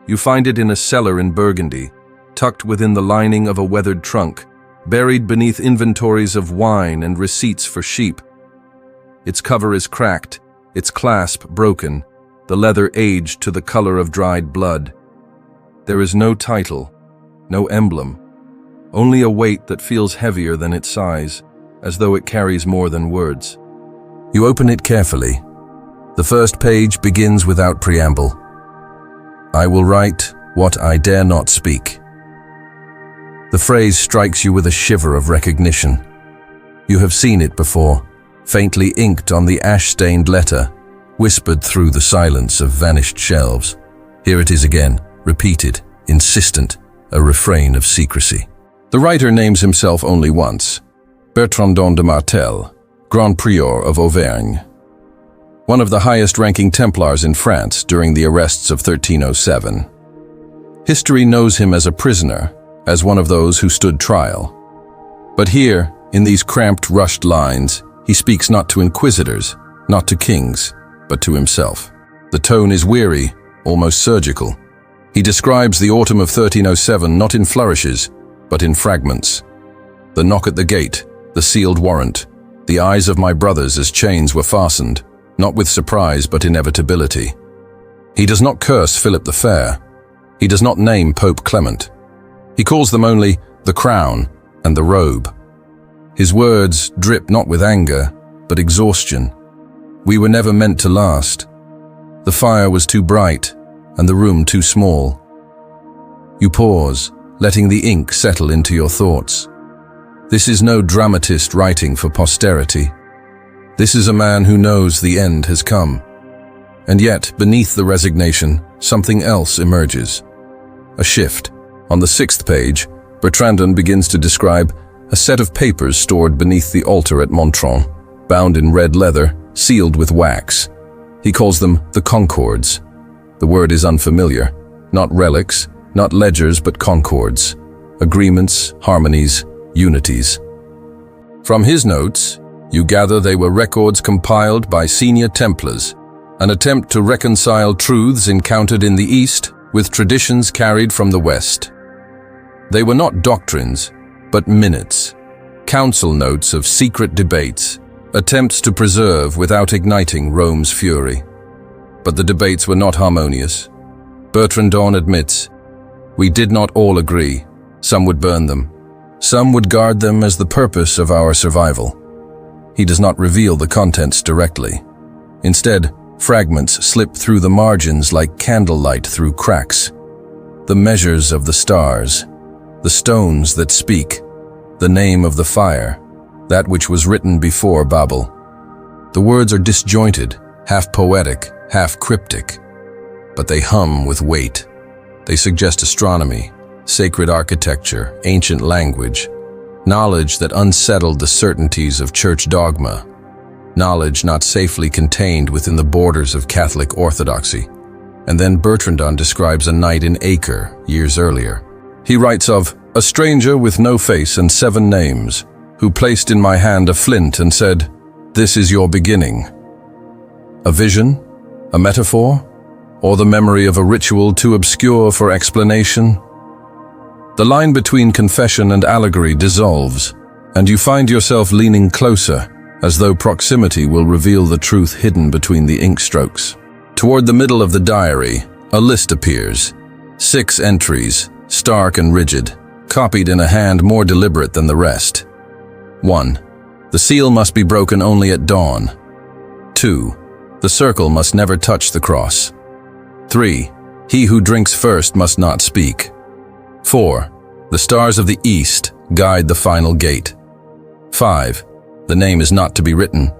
You find it in a cellar in Burgundy, tucked within the lining of a weathered trunk, buried beneath inventories of wine and receipts for sheep. Its cover is cracked, its clasp broken, the leather aged to the color of dried blood. There is no title, no emblem, only a weight that feels heavier than its size, as though it carries more than words. You open it carefully. The first page begins without preamble. I will write what I dare not speak. The phrase strikes you with a shiver of recognition. You have seen it before, faintly inked on the ash-stained letter, whispered through the silence of vanished shelves. Here it is again, repeated, insistent, a refrain of secrecy. The writer names himself only once, Bertrandon de Martel, Grand Prior of Auvergne, one of the highest-ranking Templars in France during the arrests of 1307. History knows him as a prisoner, as one of those who stood trial. But here, in these cramped, rushed lines, he speaks not to inquisitors, not to kings, but to himself. The tone is weary, almost surgical. He describes the autumn of 1307 not in flourishes, but in fragments. The knock at the gate, the sealed warrant, the eyes of my brothers as chains were fastened, not with surprise but inevitability. He does not curse Philip the Fair. He does not name Pope Clement. He calls them only the crown and the robe. His words drip not with anger, but exhaustion. We were never meant to last. The fire was too bright, and the room too small. You pause, letting the ink settle into your thoughts. This is no dramatist writing for posterity. This is a man who knows the end has come. And yet, beneath the resignation, something else emerges. A shift. On the 6th page, Bertrandon begins to describe a set of papers stored beneath the altar at Montron, bound in red leather, sealed with wax. He calls them the concords. The word is unfamiliar. Not relics, not ledgers, but concords. Agreements, harmonies, unities. From his notes, you gather they were records compiled by senior Templars, an attempt to reconcile truths encountered in the East with traditions carried from the West. They were not doctrines, but minutes, council notes of secret debates, attempts to preserve without igniting Rome's fury. But the debates were not harmonious. Bertrandon admits, we did not all agree. Some would burn them. Some would guard them as the purpose of our survival. He does not reveal the contents directly. Instead, fragments slip through the margins like candlelight through cracks. The measures of the stars, the stones that speak, the name of the fire, that which was written before Babel. The words are disjointed, half poetic, half cryptic, but they hum with weight. They suggest astronomy, sacred architecture, ancient language, knowledge that unsettled the certainties of church dogma, knowledge not safely contained within the borders of Catholic orthodoxy. And then Bertrandon describes a night in Acre, years earlier. He writes of a stranger with no face and 7 names, who placed in my hand a flint and said, "This is your beginning." A vision? A metaphor? Or the memory of a ritual too obscure for explanation? The line between confession and allegory dissolves, and you find yourself leaning closer, as though proximity will reveal the truth hidden between the ink strokes. Toward the middle of the diary, a list appears. 6 entries, stark and rigid, copied in a hand more deliberate than the rest. 1. The seal must be broken only at dawn. 2. The circle must never touch the cross. 3. He who drinks first must not speak. 4. The stars of the east guide the final gate. 5. The name is not to be written.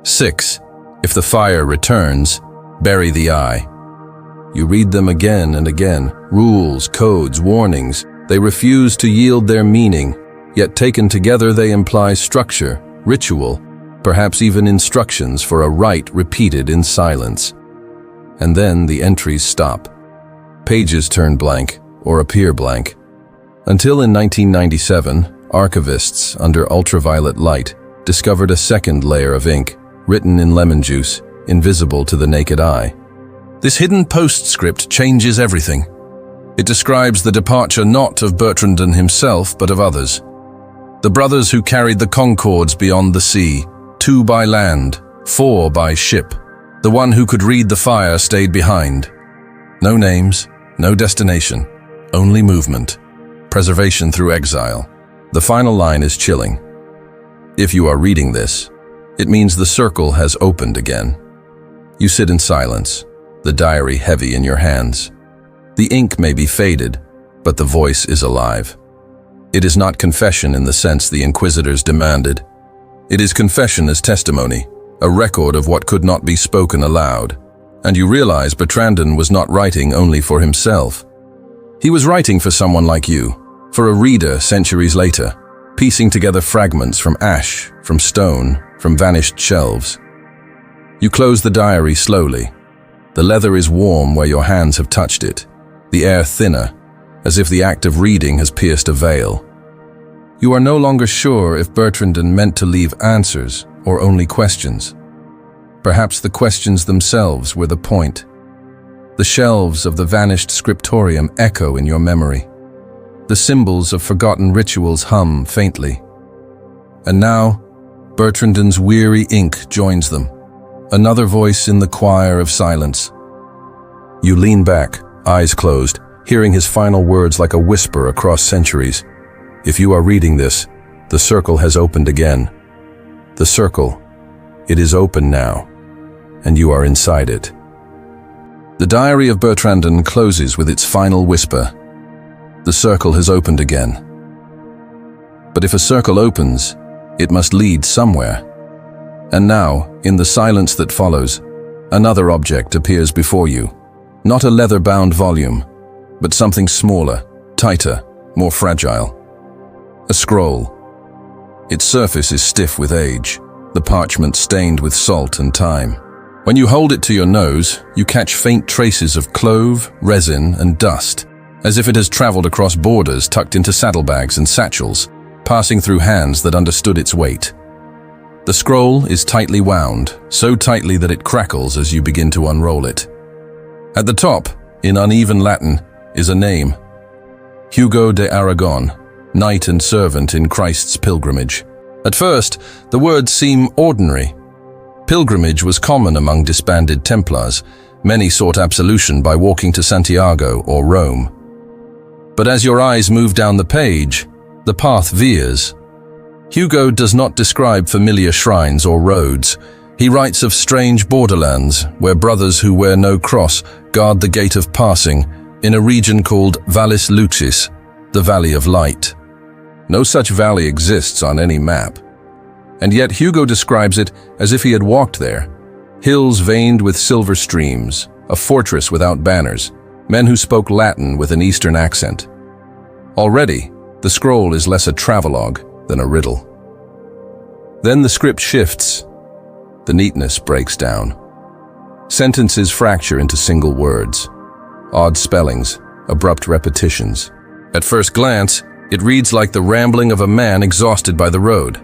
6. If the fire returns, bury the eye. You read them again and again, rules, codes, warnings. They refuse to yield their meaning, yet taken together they imply structure, ritual, perhaps even instructions for a rite repeated in silence. And then the entries stop. Pages turn blank, or appear blank. Until in 1997, archivists under ultraviolet light discovered a second layer of ink, written in lemon juice, invisible to the naked eye. This hidden postscript changes everything. It describes the departure not of Bertrandon himself, but of others. The brothers who carried the concords beyond the sea, 2 by land, 4 by ship. The one who could read the fire stayed behind. No names, no destination, only movement. Preservation through exile. The final line is chilling. If you are reading this, it means the circle has opened again. You sit in silence, the diary heavy in your hands. The ink may be faded, but the voice is alive. It is not confession in the sense the inquisitors demanded. It is confession as testimony, a record of what could not be spoken aloud. And you realize Bertrandon was not writing only for himself. He was writing for someone like you, for a reader centuries later, piecing together fragments from ash, from stone, from vanished shelves. You close the diary slowly. The leather is warm where your hands have touched it, the air thinner, as if the act of reading has pierced a veil. You are no longer sure if Bertrandon meant to leave answers or only questions. Perhaps the questions themselves were the point. The shelves of the vanished scriptorium echo in your memory. The symbols of forgotten rituals hum faintly. And now, Bertrandon's weary ink joins them, another voice in the choir of silence. You lean back, eyes closed, hearing his final words like a whisper across centuries. If you are reading this, the circle has opened again. The circle, it is open now, and you are inside it. The diary of Bertrandon closes with its final whisper. The circle has opened again. But if a circle opens, it must lead somewhere. And now, in the silence that follows, another object appears before you. Not a leather-bound volume, but something smaller, tighter, more fragile. A scroll. Its surface is stiff with age, the parchment stained with salt and time. When you hold it to your nose, you catch faint traces of clove, resin, and dust, as if it has traveled across borders tucked into saddlebags and satchels, passing through hands that understood its weight. The scroll is tightly wound, so tightly that it crackles as you begin to unroll it. At the top, in uneven Latin, is a name. Hugo de Aragon, knight and servant in Christ's pilgrimage. At first, the words seem ordinary. Pilgrimage was common among disbanded Templars. Many sought absolution by walking to Santiago or Rome. But as your eyes move down the page, the path veers. Hugo does not describe familiar shrines or roads. He writes of strange borderlands where brothers who wear no cross guard the gate of passing in a region called Vallis Lucis, the Valley of Light. No such valley exists on any map. And yet Hugo describes it as if he had walked there. Hills veined with silver streams, a fortress without banners, men who spoke Latin with an Eastern accent. Already, the scroll is less a travelogue than a riddle. Then the script shifts. The neatness breaks down. Sentences fracture into single words, odd spellings, abrupt repetitions. At first glance, it reads like the rambling of a man exhausted by the road.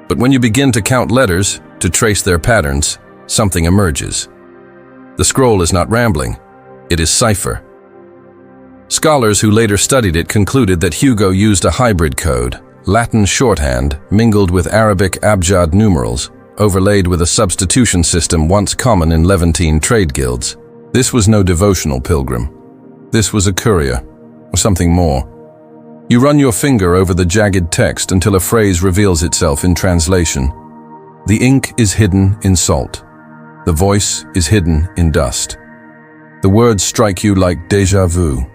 But when you begin to count letters, to trace their patterns, something emerges. The scroll is not rambling, it is cipher. Scholars who later studied it concluded that Hugo used a hybrid code, Latin shorthand mingled with Arabic abjad numerals, overlaid with a substitution system once common in Levantine trade guilds. This was no devotional pilgrim. This was a courier, or something more. You run your finger over the jagged text until a phrase reveals itself in translation. The ink is hidden in salt. The voice is hidden in dust. The words strike you like déjà vu.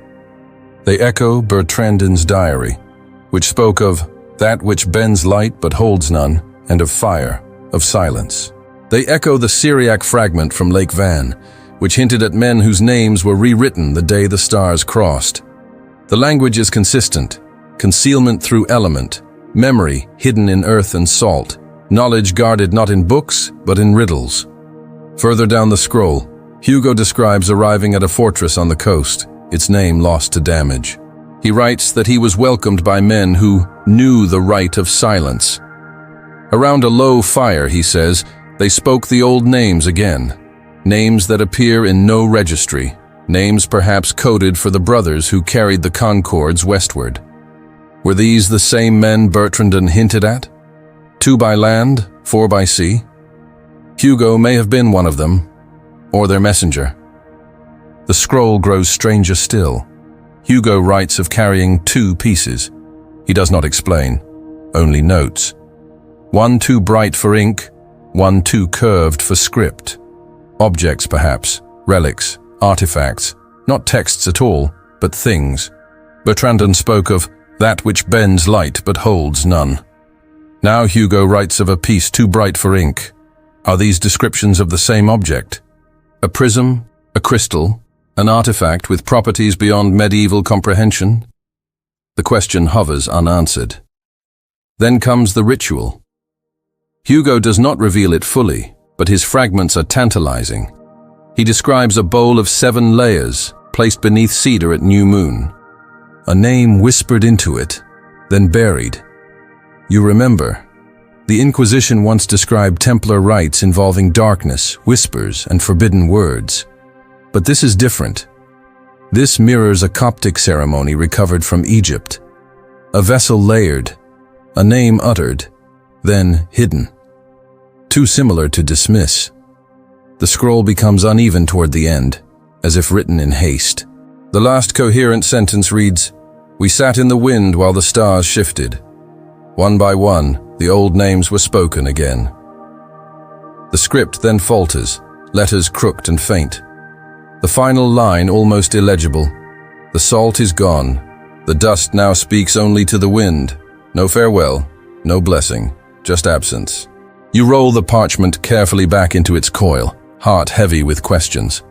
They echo Bertrandon's diary, which spoke of that which bends light but holds none, and of fire, of silence. They echo the Syriac fragment from Lake Van, which hinted at men whose names were rewritten the day the stars crossed. The language is consistent. Concealment through element, memory hidden in earth and salt, knowledge guarded not in books, but in riddles. Further down the scroll, Hugo describes arriving at a fortress on the coast, its name lost to damage. He writes that he was welcomed by men who knew the right of silence. Around a low fire, he says, they spoke the old names again, names that appear in no registry, names perhaps coded for the brothers who carried the Concords westward. Were these the same men Bertrandon hinted at? 2 by land, 4 by sea? Hugo may have been one of them, or their messenger. The scroll grows stranger still. Hugo writes of carrying 2 pieces. He does not explain, only notes. 1 too bright for ink, 1 too curved for script. Objects perhaps, relics, artifacts, not texts at all, but things. Bertrandon spoke of that which bends light but holds none. Now Hugo writes of a piece too bright for ink. Are these descriptions of the same object? A prism, a crystal, an artifact with properties beyond medieval comprehension? The question hovers unanswered. Then comes the ritual. Hugo does not reveal it fully, but his fragments are tantalizing. He describes a bowl of 7 layers, placed beneath cedar at new moon. A name whispered into it, then buried. You remember, the Inquisition once described Templar rites involving darkness, whispers, and forbidden words. But this is different. This mirrors a Coptic ceremony recovered from Egypt. A vessel layered, a name uttered, then hidden. Too similar to dismiss. The scroll becomes uneven toward the end, as if written in haste. The last coherent sentence reads, "We sat in the wind while the stars shifted. One by one, the old names were spoken again." The script then falters, letters crooked and faint. The final line almost illegible. The salt is gone. The dust now speaks only to the wind. No farewell, no blessing, just absence. You roll the parchment carefully back into its coil, heart heavy with questions.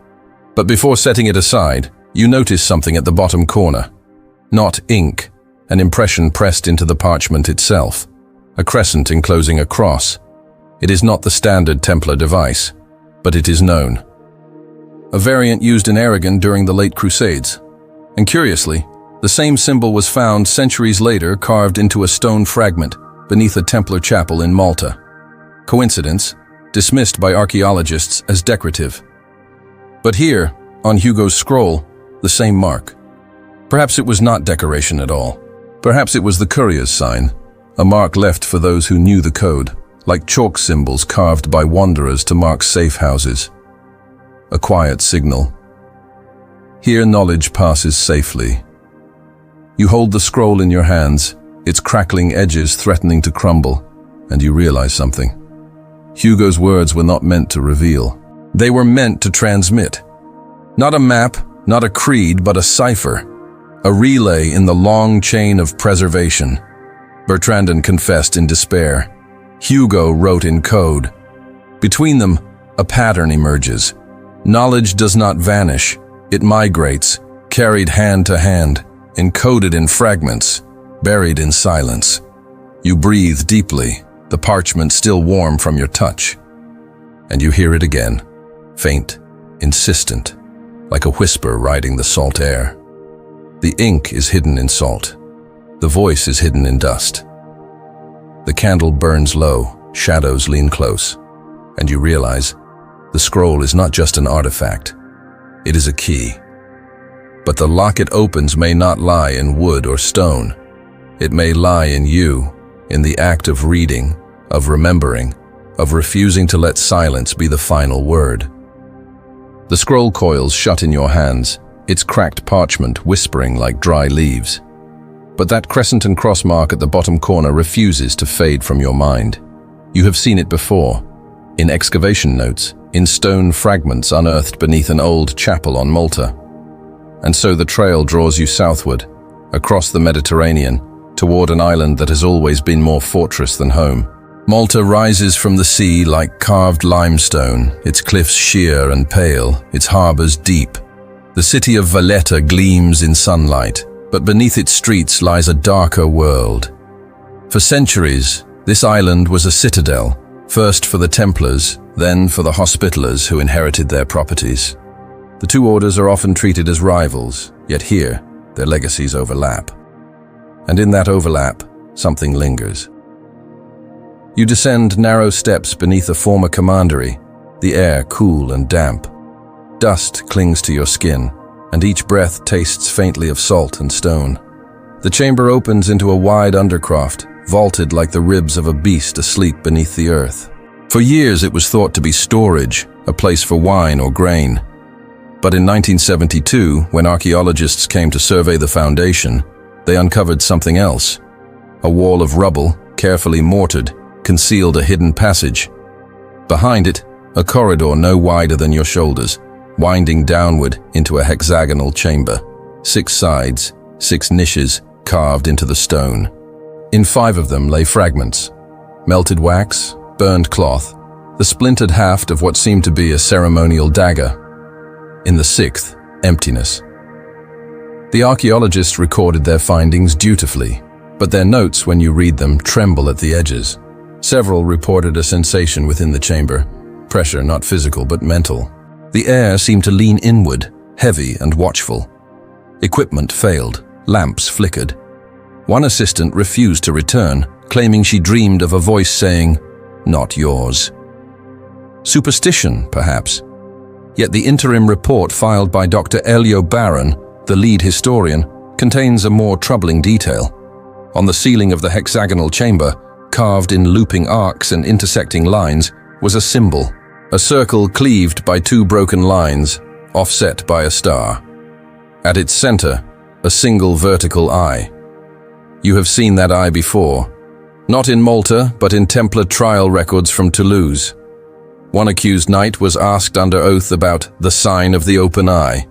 But before setting it aside, you notice something at the bottom corner. Not ink, an impression pressed into the parchment itself. A crescent enclosing a cross. It is not the standard Templar device, but it is known. A variant used in Aragon during the late Crusades. And curiously, the same symbol was found centuries later carved into a stone fragment beneath a Templar chapel in Malta. Coincidence, dismissed by archaeologists as decorative. But here, on Hugo's scroll, the same mark. Perhaps it was not decoration at all. Perhaps it was the courier's sign, a mark left for those who knew the code, like chalk symbols carved by wanderers to mark safe houses. A quiet signal. Here knowledge passes safely. You hold the scroll in your hands, its crackling edges threatening to crumble, and you realize something. Hugo's words were not meant to reveal. They were meant to transmit. Not a map, not a creed, but a cipher. A relay in the long chain of preservation. Bertrandon confessed in despair. Hugo wrote in code. Between them, a pattern emerges. Knowledge does not vanish. It migrates, carried hand to hand, encoded in fragments, buried in silence. You breathe deeply, the parchment still warm from your touch. And you hear it again, faint, insistent, like a whisper riding the salt air. The ink is hidden in salt. The voice is hidden in dust. The candle burns low, shadows lean close, and you realize the scroll is not just an artifact. It is a key. But the lock it opens may not lie in wood or stone. It may lie in you, in the act of reading, of remembering, of refusing to let silence be the final word. The scroll coils shut in your hands, its cracked parchment whispering like dry leaves. But that crescent and cross mark at the bottom corner refuses to fade from your mind. You have seen it before, in excavation notes, in stone fragments unearthed beneath an old chapel on Malta. And so the trail draws you southward, across the Mediterranean, toward an island that has always been more fortress than home. Malta rises from the sea like carved limestone, its cliffs sheer and pale, its harbors deep. The city of Valletta gleams in sunlight, but beneath its streets lies a darker world. For centuries, this island was a citadel, first for the Templars, then for the Hospitallers who inherited their properties. The two orders are often treated as rivals, yet here, their legacies overlap. And in that overlap, something lingers. You descend narrow steps beneath a former commandery, the air cool and damp. Dust clings to your skin, and each breath tastes faintly of salt and stone. The chamber opens into a wide undercroft, vaulted like the ribs of a beast asleep beneath the earth. For years it was thought to be storage, a place for wine or grain. But in 1972, when archaeologists came to survey the foundation, they uncovered something else. A wall of rubble, carefully mortared, concealed a hidden passage. Behind it, a corridor no wider than your shoulders, winding downward into a hexagonal chamber. 6 sides, 6 niches carved into the stone. In 5 of them lay fragments: melted wax, burned cloth, the splintered haft of what seemed to be a ceremonial dagger. In the 6th, emptiness. The archaeologists recorded their findings dutifully, but their notes, when you read them, tremble at the edges. Several reported a sensation within the chamber. Pressure, not physical, but mental. The air seemed to lean inward, heavy and watchful. Equipment failed, lamps flickered. One assistant refused to return, claiming she dreamed of a voice saying, "Not yours." Superstition, perhaps. Yet the interim report filed by Dr. Elio Baron, the lead historian, contains a more troubling detail. On the ceiling of the hexagonal chamber, carved in looping arcs and intersecting lines, was a symbol, a circle cleaved by 2 broken lines, offset by a star. At its center, a single vertical eye. You have seen that eye before, not in Malta, but in Templar trial records from Toulouse. One accused knight was asked under oath about the sign of the open eye.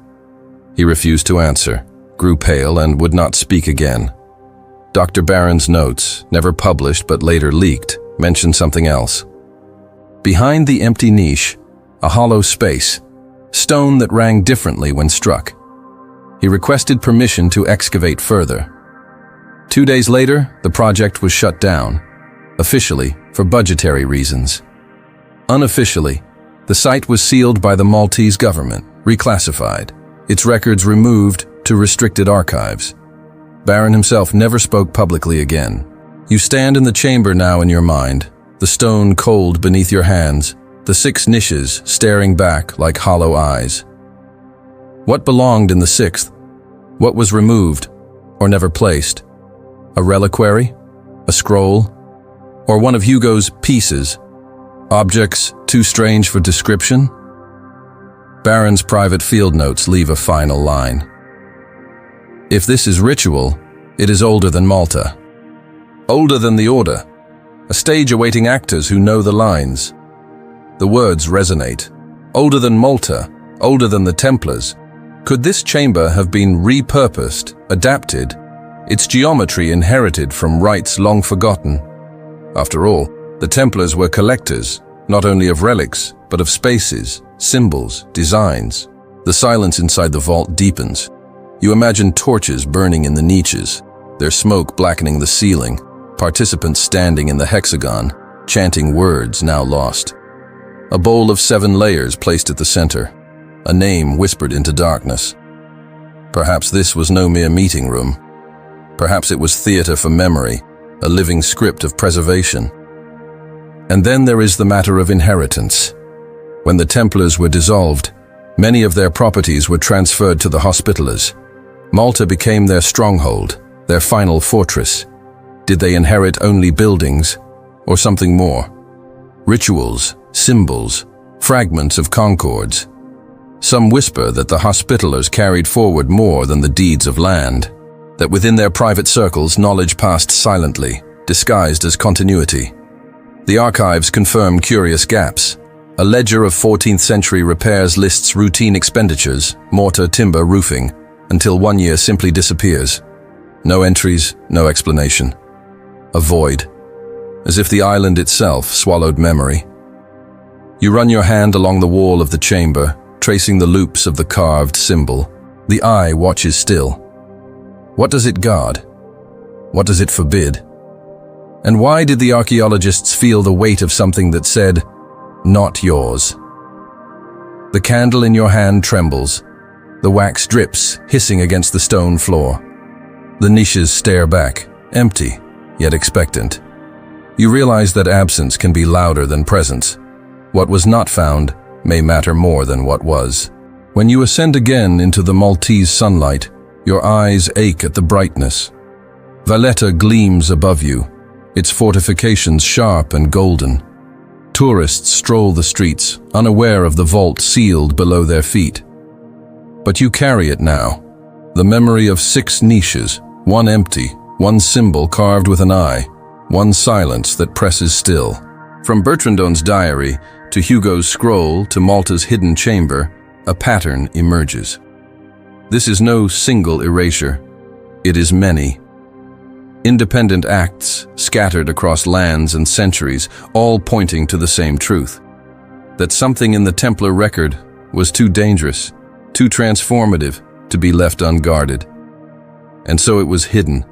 He refused to answer, grew pale, and would not speak again. Dr. Barron's notes, never published but later leaked, mentioned something else. Behind the empty niche, a hollow space, stone that rang differently when struck. He requested permission to excavate further. 2 days later, the project was shut down, officially for budgetary reasons. Unofficially, the site was sealed by the Maltese government, reclassified, its records removed to restricted archives. Baron himself never spoke publicly again. You stand in the chamber now in your mind, the stone cold beneath your hands, the 6 niches staring back like hollow eyes. What belonged in the 6th? What was removed or never placed? A reliquary? A scroll? Or one of Hugo's pieces? Objects too strange for description? Baron's private field notes leave a final line. If this is ritual, it is older than Malta. Older than the Order, a stage awaiting actors who know the lines. The words resonate. Older than Malta, older than the Templars. Could this chamber have been repurposed, adapted, its geometry inherited from rites long forgotten? After all, the Templars were collectors, not only of relics, but of spaces, symbols, designs. The silence inside the vault deepens. You imagine torches burning in the niches, their smoke blackening the ceiling, participants standing in the hexagon, chanting words now lost. A bowl of 7 layers placed at the center, a name whispered into darkness. Perhaps this was no mere meeting room. Perhaps it was theater for memory, a living script of preservation. And then there is the matter of inheritance. When the Templars were dissolved, many of their properties were transferred to the Hospitallers. Malta became their stronghold, their final fortress. Did they inherit only buildings, or something more? Rituals, symbols, fragments of concords. Some whisper that the Hospitallers carried forward more than the deeds of land, that within their private circles knowledge passed silently, disguised as continuity. The archives confirm curious gaps. A ledger of 14th century repairs lists routine expenditures, mortar, timber, roofing, until 1 year simply disappears. No entries, no explanation. A void, as if the island itself swallowed memory. You run your hand along the wall of the chamber, tracing the loops of the carved symbol. The eye watches still. What does it guard? What does it forbid? And why did the archaeologists feel the weight of something that said, "Not yours"? The candle in your hand trembles. The wax drips, hissing against the stone floor. The niches stare back, empty, yet expectant. You realize that absence can be louder than presence. What was not found may matter more than what was. When you ascend again into the Maltese sunlight, your eyes ache at the brightness. Valletta gleams above you, its fortifications sharp and golden. Tourists stroll the streets, unaware of the vault sealed below their feet. But you carry it now, the memory of 6 niches, one empty, one symbol carved with an eye, one silence that presses still. From Bertrandon's diary to Hugo's scroll to Malta's hidden chamber, a pattern emerges. This is no single erasure. It is many. Independent acts scattered across lands and centuries, all pointing to the same truth. That something in the Templar record was too dangerous, too transformative to be left unguarded. And so it was hidden,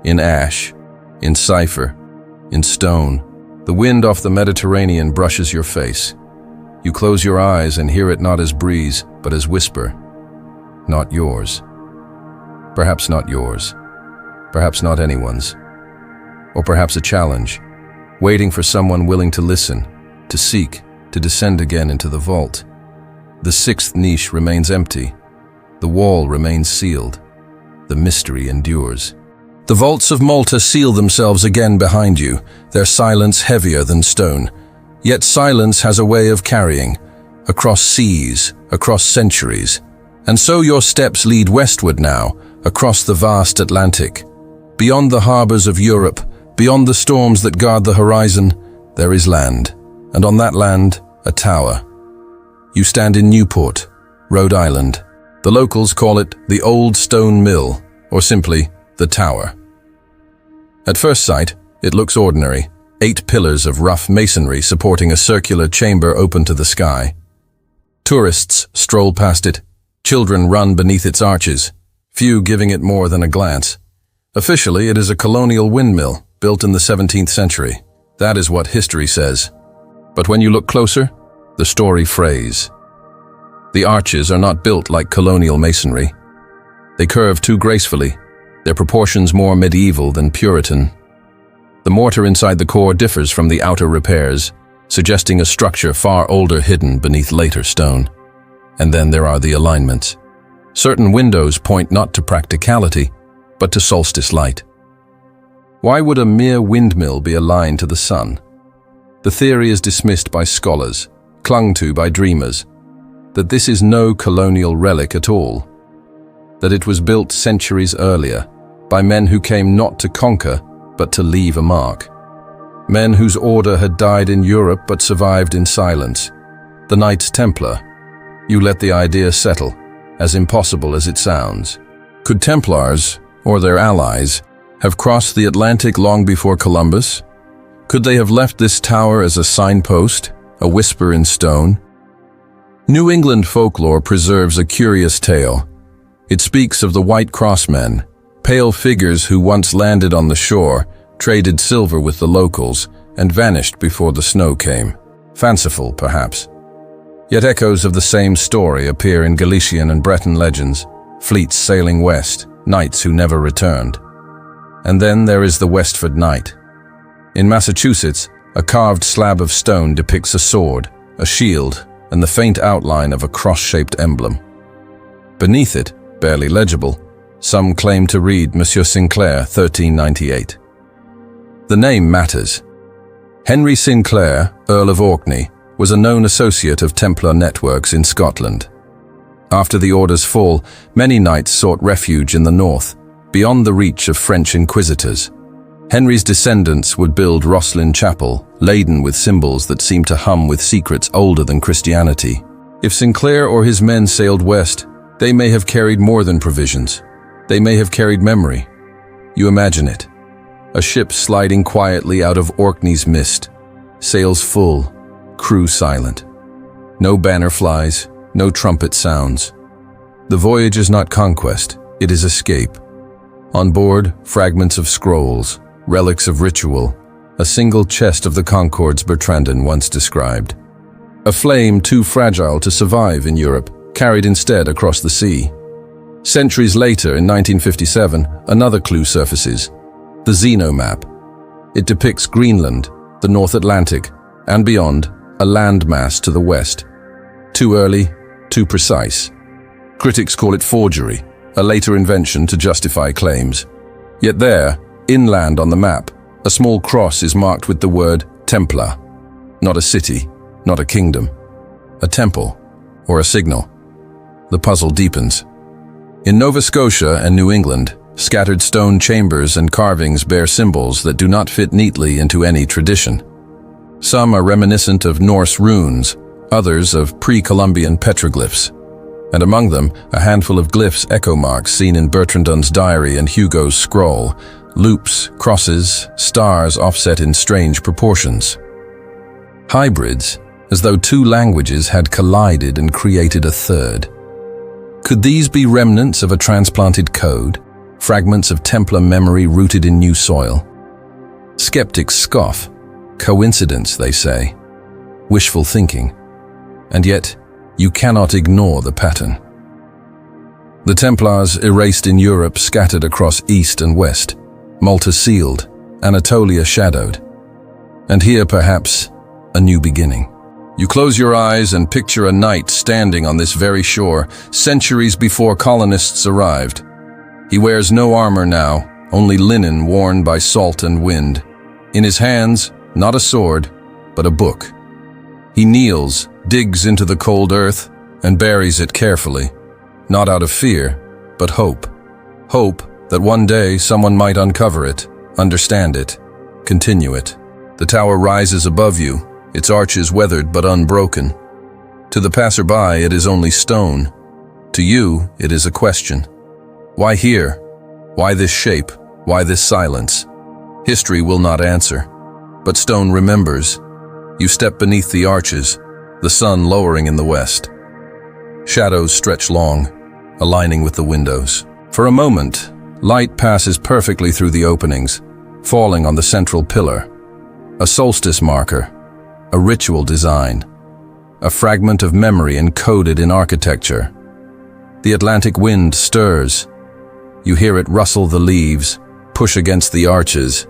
in ash, in cipher, in stone. The wind off the Mediterranean brushes your face. You close your eyes and hear it not as breeze, but as whisper. Not yours. Perhaps not yours. Perhaps not anyone's. Or perhaps a challenge, waiting for someone willing to listen, to seek, to descend again into the vault. The 6th niche remains empty. The wall remains sealed. The mystery endures. The vaults of Malta seal themselves again behind you, their silence heavier than stone. Yet silence has a way of carrying, across seas, across centuries. And so your steps lead westward now, across the vast Atlantic. Beyond the harbors of Europe, beyond the storms that guard the horizon, there is land. And on that land, a tower. You stand in Newport, Rhode Island. The locals call it the Old Stone Mill, or simply, the Tower. At first sight, it looks ordinary. 8 pillars of rough masonry supporting a circular chamber open to the sky. Tourists stroll past it. Children run beneath its arches, few giving it more than a glance. Officially, it is a colonial windmill built in the 17th century. That is what history says. But when you look closer, the story frays. The arches are not built like colonial masonry. They curve too gracefully, their proportions more medieval than Puritan. The mortar inside the core differs from the outer repairs, suggesting a structure far older hidden beneath later stone. And then there are the alignments. Certain windows point not to practicality, but to solstice light. Why would a mere windmill be aligned to the sun? The theory is dismissed by scholars, clung to by dreamers, that this is no colonial relic at all, that it was built centuries earlier by men who came not to conquer, but to leave a mark. Men whose order had died in Europe but survived in silence. The Knights Templar. You let the idea settle, as impossible as it sounds. Could Templars, or their allies, have crossed the Atlantic long before Columbus? Could they have left this tower as a signpost, a whisper in stone? New England folklore preserves a curious tale. It speaks of the White Cross men, pale figures who once landed on the shore, traded silver with the locals, and vanished before the snow came. Fanciful, perhaps. Yet echoes of the same story appear in Galician and Breton legends, fleets sailing west, knights who never returned. And then there is the Westford Knight. In Massachusetts, a carved slab of stone depicts a sword, a shield, and the faint outline of a cross-shaped emblem. Beneath it, barely legible, some claim to read Monsieur Sinclair, 1398. The name matters. Henry Sinclair, Earl of Orkney, was a known associate of Templar networks in Scotland. After the Order's fall, many knights sought refuge in the north, beyond the reach of French inquisitors. Henry's descendants would build Rosslyn Chapel, laden with symbols that seemed to hum with secrets older than Christianity. If Sinclair or his men sailed west, they may have carried more than provisions. They may have carried memory. You imagine it. A ship sliding quietly out of Orkney's mist, sails full, crew silent. No banner flies, no trumpet sounds. The voyage is not conquest, it is escape. On board, fragments of scrolls, relics of ritual, a single chest of the Concords Bertrandon once described. A flame too fragile to survive in Europe, carried instead across the sea. Centuries later, in 1957, another clue surfaces, the Zeno map. It depicts Greenland, the North Atlantic, and beyond, a landmass to the west. Too early, too precise. Critics call it forgery, a later invention to justify claims. Yet there, inland on the map, a small cross is marked with the word Templar. Not a city, not a kingdom. A temple, or a signal. The puzzle deepens. In Nova Scotia and New England, scattered stone chambers and carvings bear symbols that do not fit neatly into any tradition. Some are reminiscent of Norse runes, others of pre-Columbian petroglyphs. And among them, a handful of glyphs echo marks seen in Bertrandon's diary and Hugo's scroll, loops, crosses, stars offset in strange proportions. Hybrids, as though two languages had collided and created a third. Could these be remnants of a transplanted code, fragments of Templar memory rooted in new soil? Skeptics scoff. Coincidence, they say. Wishful thinking. And yet, you cannot ignore the pattern. The Templars erased in Europe, scattered across east and west. Malta sealed, Anatolia shadowed. And here, perhaps, a new beginning. You close your eyes and picture a knight standing on this very shore, centuries before colonists arrived. He wears no armor now, only linen worn by salt and wind. In his hands, not a sword, but a book. He kneels, digs into the cold earth, and buries it carefully, not out of fear, but hope. Hope that one day someone might uncover it, understand it, continue it. The tower rises above you, its arches weathered but unbroken. To the passerby, it is only stone. To you, it is a question. Why here? Why this shape? Why this silence? History will not answer, but stone remembers. You step beneath the arches, the sun lowering in the west. Shadows stretch long, aligning with the windows. For a moment, light passes perfectly through the openings, falling on the central pillar. A solstice marker, a ritual design, a fragment of memory encoded in architecture. The Atlantic wind stirs. You hear it rustle the leaves, push against the arches.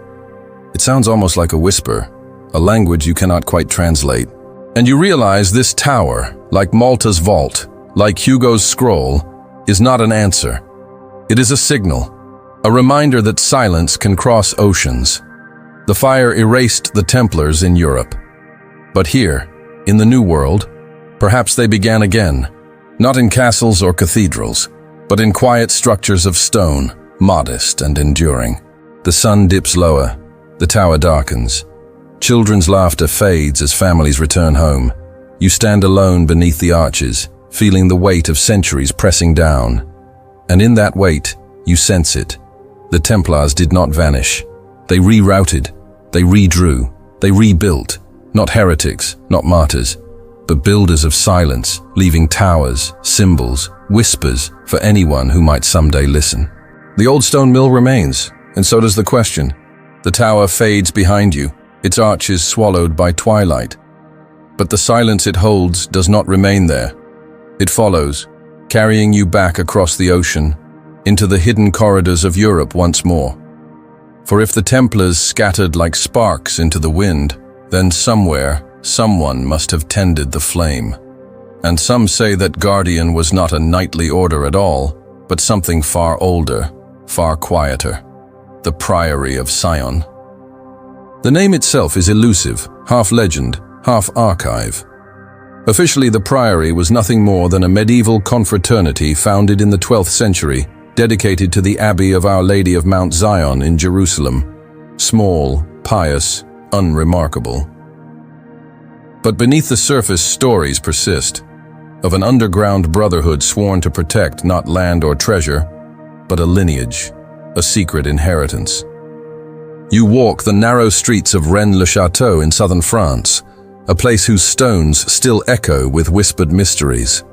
It sounds almost like a whisper, a language you cannot quite translate. And you realize this tower, like Malta's vault, like Hugo's scroll, is not an answer. It is a signal, a reminder that silence can cross oceans. The fire erased the Templars in Europe. But here, in the New World, perhaps they began again, not in castles or cathedrals, but in quiet structures of stone, modest and enduring. The sun dips lower, the tower darkens. Children's laughter fades as families return home. You stand alone beneath the arches, feeling the weight of centuries pressing down. And in that weight, you sense it. The Templars did not vanish. They rerouted, they redrew, they rebuilt. Not heretics, not martyrs, but builders of silence, leaving towers, symbols, whispers for anyone who might someday listen. The old stone mill remains, and so does the question. The tower fades behind you, its arches swallowed by twilight. But the silence it holds does not remain there. It follows, carrying you back across the ocean, into the hidden corridors of Europe once more. For if the Templars scattered like sparks into the wind, then somewhere, someone must have tended the flame. And some say that Guardian was not a knightly order at all, but something far older, far quieter. The Priory of Sion. The name itself is elusive, half legend, half archive. Officially, the Priory was nothing more than a medieval confraternity founded in the 12th century, dedicated to the Abbey of Our Lady of Mount Zion in Jerusalem. Small, pious, unremarkable. But beneath the surface, stories persist, of an underground brotherhood sworn to protect not land or treasure, but a lineage, a secret inheritance. You walk the narrow streets of Rennes-le-Château in southern France, a place whose stones still echo with whispered mysteries.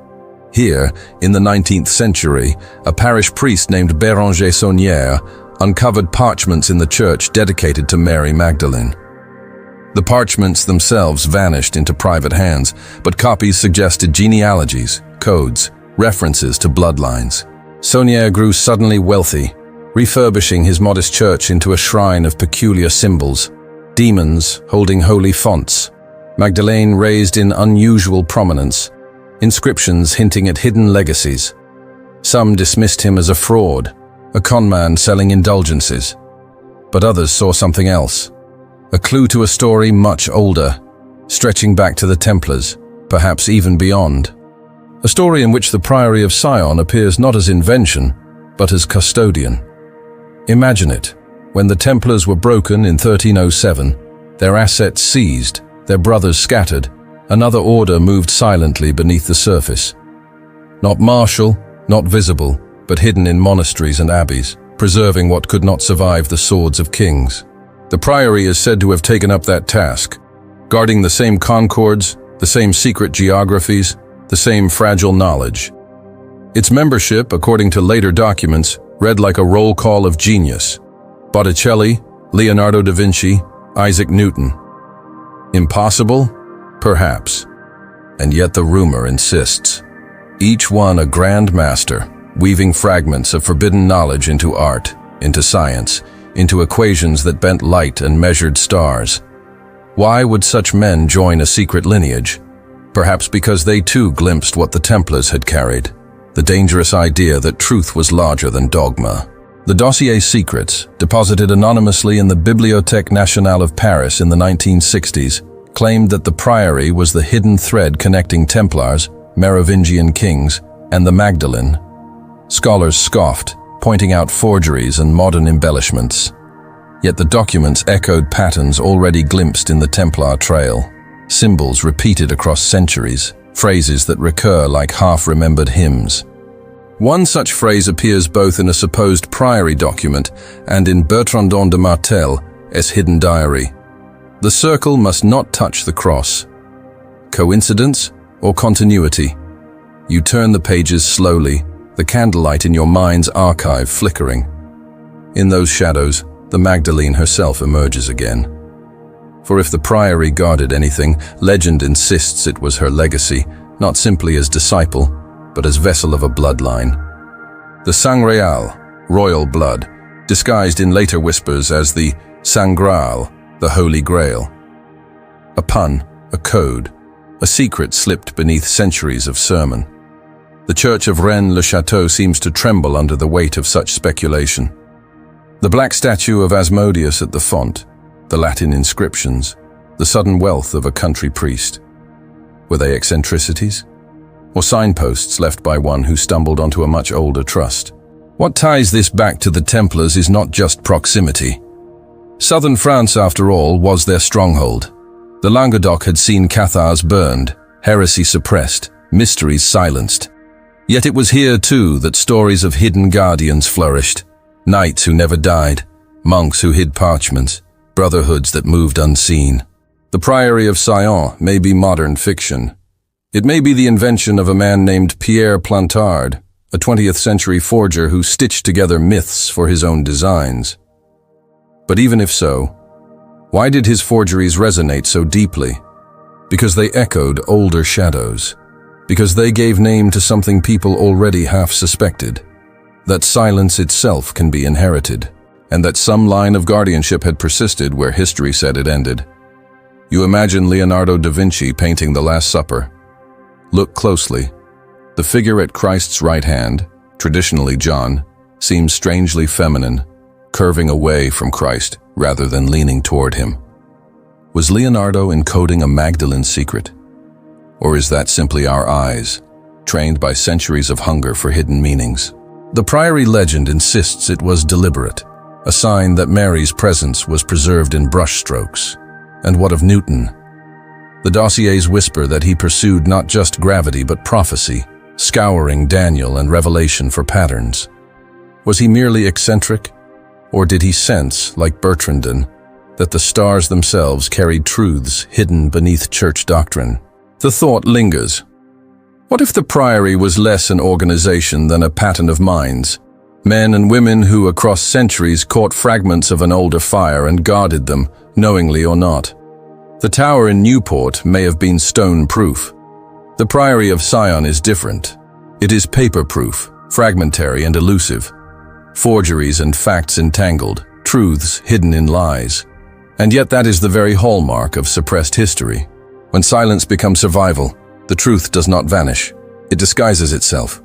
Here, in the 19th century, a parish priest named Béranger Saunière uncovered parchments in the church dedicated to Mary Magdalene. The parchments themselves vanished into private hands, but copies suggested genealogies, codes, references to bloodlines. Saunière grew suddenly wealthy, refurbishing his modest church into a shrine of peculiar symbols, demons holding holy fonts, Magdalene raised in unusual prominence, inscriptions hinting at hidden legacies. Some dismissed him as a fraud, a conman selling indulgences. But others saw something else, a clue to a story much older, stretching back to the Templars, perhaps even beyond. A story in which the Priory of Sion appears not as invention, but as custodian. Imagine it, when the Templars were broken in 1307, their assets seized, their brothers scattered, another order moved silently beneath the surface. Not martial, not visible, but hidden in monasteries and abbeys, preserving what could not survive the swords of kings. The Priory is said to have taken up that task, guarding the same concords, the same secret geographies, the same fragile knowledge. Its membership, according to later documents, read like a roll call of genius. Botticelli, Leonardo da Vinci, Isaac Newton. Impossible? Perhaps. And yet the rumor insists. Each one a grand master, weaving fragments of forbidden knowledge into art, into science, into equations that bent light and measured stars. Why would such men join a secret lineage? Perhaps because they too glimpsed what the Templars had carried, the dangerous idea that truth was larger than dogma. The dossier's secrets, deposited anonymously in the Bibliothèque Nationale of Paris in the 1960s, claimed that the Priory was the hidden thread connecting Templars, Merovingian kings, and the Magdalene. Scholars scoffed, pointing out forgeries and modern embellishments. Yet the documents echoed patterns already glimpsed in the Templar trail. Symbols repeated across centuries, phrases that recur like half-remembered hymns. One such phrase appears both in a supposed Priory document and in Bertrandon de Martel's hidden diary. The circle must not touch the cross. Coincidence or continuity? You turn the pages slowly, the candlelight in your mind's archive flickering. In those shadows, the Magdalene herself emerges again. For if the Priory guarded anything, legend insists it was her legacy, not simply as disciple, but as vessel of a bloodline. The Sang Real, royal blood, disguised in later whispers as the Sang Graal, the Holy Grail. A pun, a code, a secret slipped beneath centuries of sermon. The church of Rennes-le-Château seems to tremble under the weight of such speculation. The black statue of Asmodeus at the font, the Latin inscriptions, the sudden wealth of a country priest. Were they eccentricities? Or signposts left by one who stumbled onto a much older trust? What ties this back to the Templars is not just proximity. Southern France, after all, was their stronghold. The Languedoc had seen Cathars burned, heresy suppressed, mysteries silenced. Yet it was here, too, that stories of hidden guardians flourished. Knights who never died, monks who hid parchments, brotherhoods that moved unseen. The Priory of Sion may be modern fiction. It may be the invention of a man named Pierre Plantard, a 20th century forger who stitched together myths for his own designs. But even if so, why did his forgeries resonate so deeply? Because they echoed older shadows. Because they gave name to something people already half suspected. That silence itself can be inherited, and that some line of guardianship had persisted where history said it ended. You imagine Leonardo da Vinci painting the Last Supper. Look closely. The figure at Christ's right hand, traditionally John, seems strangely feminine, curving away from Christ rather than leaning toward him. Was Leonardo encoding a Magdalene secret? Or is that simply our eyes, trained by centuries of hunger for hidden meanings? The Priory legend insists it was deliberate, a sign that Mary's presence was preserved in brushstrokes. And what of Newton? The dossiers whisper that he pursued not just gravity but prophecy, scouring Daniel and Revelation for patterns. Was he merely eccentric? Or did he sense, like Bertrandon, that the stars themselves carried truths hidden beneath church doctrine? The thought lingers. What if the Priory was less an organization than a pattern of minds? Men and women who across centuries caught fragments of an older fire and guarded them, knowingly or not. The tower in Newport may have been stone-proof. The Priory of Sion is different. It is paper-proof, fragmentary and elusive. Forgeries and facts entangled, truths hidden in lies. And yet that is the very hallmark of suppressed history. When silence becomes survival, the truth does not vanish. It disguises itself.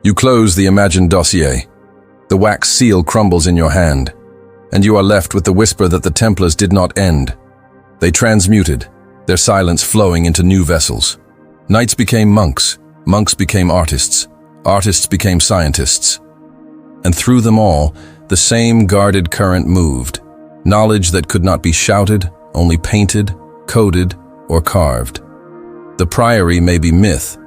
You close the imagined dossier. The wax seal crumbles in your hand, and you are left with the whisper that the Templars did not end. They transmuted, their silence flowing into new vessels. Knights became monks, monks became artists, artists became scientists. And through them all, the same guarded current moved, knowledge that could not be shouted, only painted, coded, or carved. The Priory may be myth,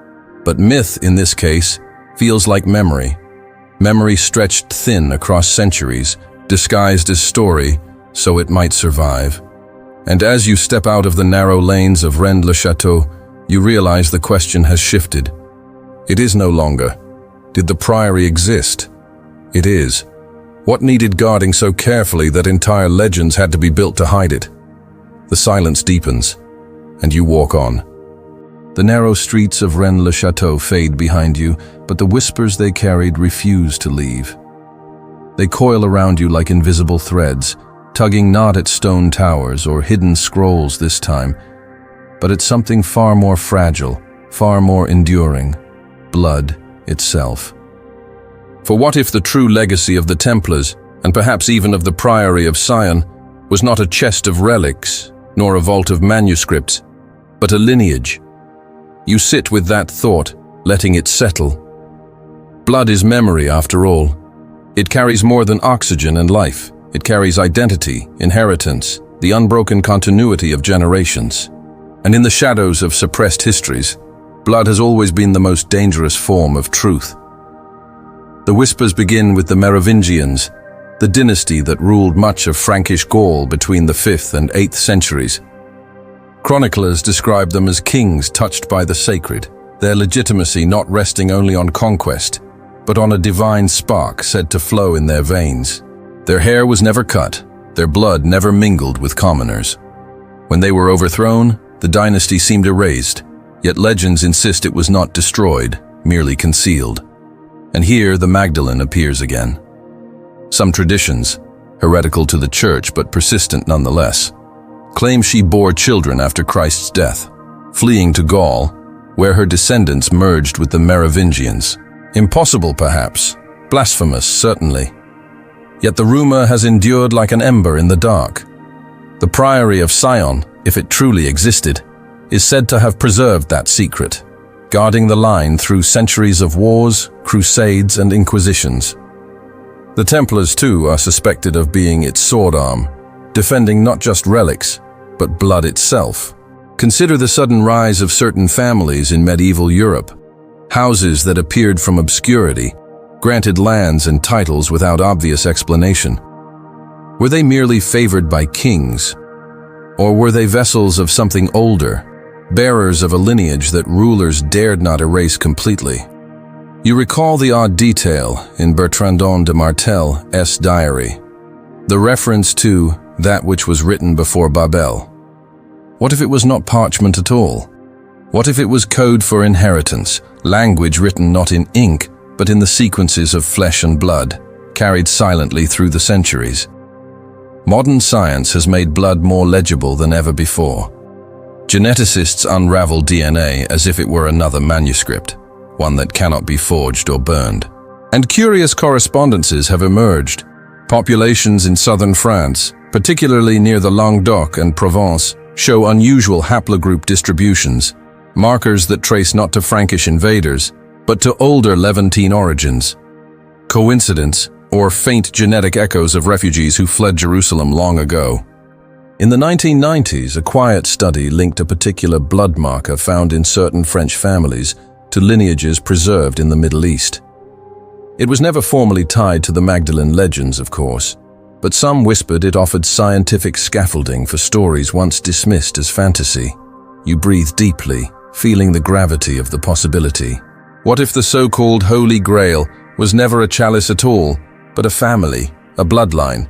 but myth in this case feels like memory. Memory stretched thin across centuries, disguised as story, so it might survive. And as you step out of the narrow lanes of Rennes-le-Château, you realize the question has shifted. It is no longer, did the Priory exist? It is. What needed guarding so carefully that entire legends had to be built to hide it? The silence deepens, and you walk on. The narrow streets of Rennes-le-Château fade behind you, but the whispers they carried refuse to leave. They coil around you like invisible threads, tugging not at stone towers or hidden scrolls this time, but at something far more fragile, far more enduring, blood itself. For what if the true legacy of the Templars, and perhaps even of the Priory of Sion, was not a chest of relics, nor a vault of manuscripts, but a lineage? You sit with that thought, letting it settle. Blood is memory, after all. It carries more than oxygen and life. It carries identity, inheritance, the unbroken continuity of generations. And in the shadows of suppressed histories, blood has always been the most dangerous form of truth. The whispers begin with the Merovingians, the dynasty that ruled much of Frankish Gaul between the 5th and 8th centuries. Chroniclers describe them as kings touched by the sacred, their legitimacy not resting only on conquest, but on a divine spark said to flow in their veins. Their hair was never cut, their blood never mingled with commoners. When they were overthrown, the dynasty seemed erased, yet legends insist it was not destroyed, merely concealed. And here the Magdalene appears again. Some traditions, heretical to the church but persistent nonetheless, claim she bore children after Christ's death, fleeing to Gaul, where her descendants merged with the Merovingians. Impossible perhaps, blasphemous certainly. Yet the rumor has endured like an ember in the dark. The Priory of Sion, if it truly existed, is said to have preserved that secret, guarding the line through centuries of wars, crusades, and inquisitions. The Templars, too, are suspected of being its sword arm, defending not just relics, but blood itself. Consider the sudden rise of certain families in medieval Europe, houses that appeared from obscurity, granted lands and titles without obvious explanation. Were they merely favored by kings? Or were they vessels of something older, bearers of a lineage that rulers dared not erase completely? You recall the odd detail in Bertrandon de Martel's diary, the reference to that which was written before Babel. What if it was not parchment at all? What if it was code for inheritance, language written not in ink, but in the sequences of flesh and blood, carried silently through the centuries? Modern science has made blood more legible than ever before. Geneticists unravel DNA as if it were another manuscript, one that cannot be forged or burned. And curious correspondences have emerged. Populations in southern France, particularly near the Languedoc and Provence, show unusual haplogroup distributions, markers that trace not to Frankish invaders, but to older Levantine origins. Coincidence, or faint genetic echoes of refugees who fled Jerusalem long ago? In the 1990s, a quiet study linked a particular blood marker found in certain French families to lineages preserved in the Middle East. It was never formally tied to the Magdalene legends, of course, but some whispered it offered scientific scaffolding for stories once dismissed as fantasy. You breathe deeply, feeling the gravity of the possibility. What if the so-called Holy Grail was never a chalice at all, but a family, a bloodline?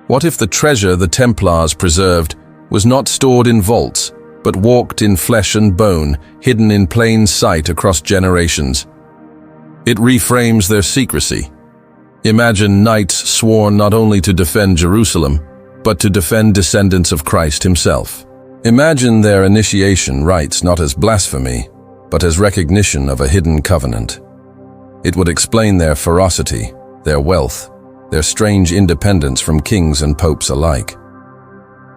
What if the treasure the Templars preserved was not stored in vaults, but walked in flesh and bone, hidden in plain sight across generations? It reframes their secrecy. Imagine knights sworn not only to defend Jerusalem, but to defend descendants of Christ himself. Imagine their initiation rites not as blasphemy, but as recognition of a hidden covenant. It would explain their ferocity, their wealth, their strange independence from kings and popes alike.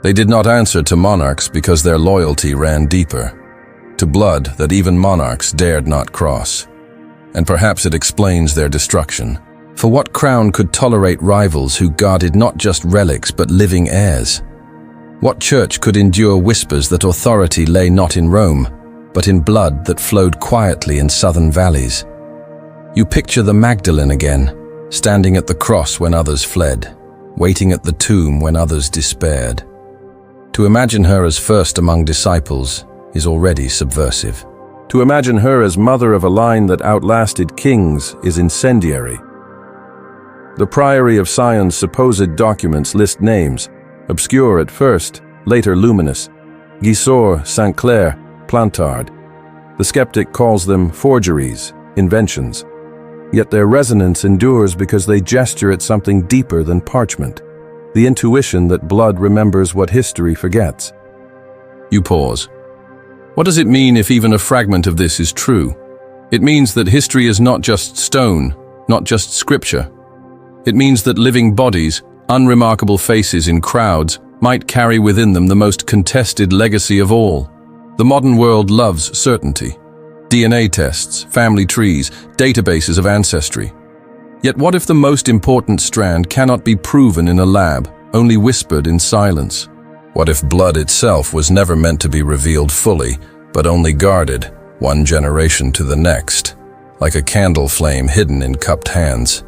They did not answer to monarchs because their loyalty ran deeper, to blood that even monarchs dared not cross. And perhaps it explains their destruction. For what crown could tolerate rivals who guarded not just relics but living heirs? What church could endure whispers that authority lay not in Rome, but in blood that flowed quietly in southern valleys? You picture the Magdalene again, standing at the cross when others fled, waiting at the tomb when others despaired. To imagine her as first among disciples is already subversive. To imagine her as mother of a line that outlasted kings is incendiary. The Priory of Sion's supposed documents list names, obscure at first, later luminous: Gisors, St. Clair, Plantard. The skeptic calls them forgeries, inventions. Yet their resonance endures because they gesture at something deeper than parchment, the intuition that blood remembers what history forgets. You pause. What does it mean if even a fragment of this is true? It means that history is not just stone, not just scripture. It means that living bodies, unremarkable faces in crowds, might carry within them the most contested legacy of all. The modern world loves certainty. DNA tests, family trees, databases of ancestry. Yet what if the most important strand cannot be proven in a lab, only whispered in silence? What if blood itself was never meant to be revealed fully, but only guarded, one generation to the next, like a candle flame hidden in cupped hands?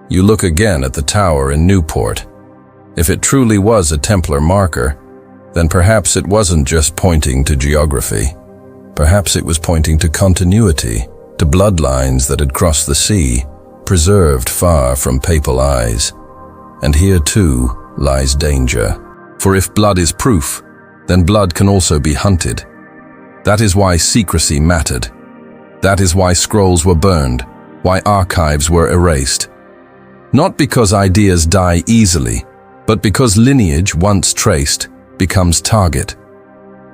You look again at the tower in Newport. If it truly was a Templar marker, then perhaps it wasn't just pointing to geography. Perhaps it was pointing to continuity, to bloodlines that had crossed the sea, preserved far from papal eyes. And here too lies danger. For if blood is proof, then blood can also be hunted. That is why secrecy mattered. That is why scrolls were burned, why archives were erased. Not because ideas die easily, but because lineage, once traced, becomes target.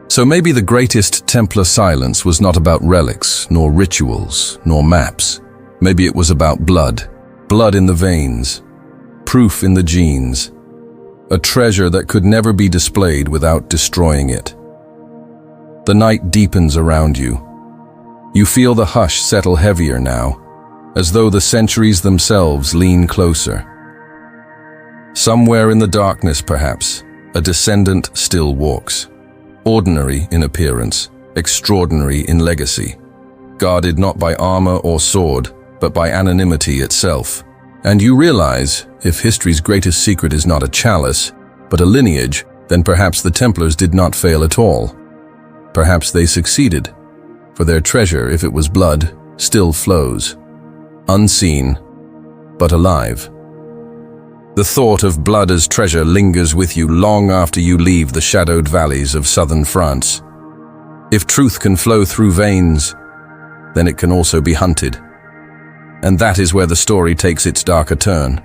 So maybe the greatest Templar silence was not about relics, nor rituals, nor maps. Maybe it was about blood. Blood in the veins, proof in the genes. A treasure that could never be displayed without destroying it. The night deepens around you. You feel the hush settle heavier now, as though the centuries themselves lean closer. Somewhere in the darkness, perhaps, a descendant still walks. Ordinary in appearance, extraordinary in legacy. Guarded not by armor or sword, but by anonymity itself. And you realize, if history's greatest secret is not a chalice, but a lineage, then perhaps the Templars did not fail at all. Perhaps they succeeded, for their treasure, if it was blood, still flows. Unseen, but alive. The thought of blood as treasure lingers with you long after you leave the shadowed valleys of southern France. If truth can flow through veins, then it can also be hunted. And that is where the story takes its darker turn.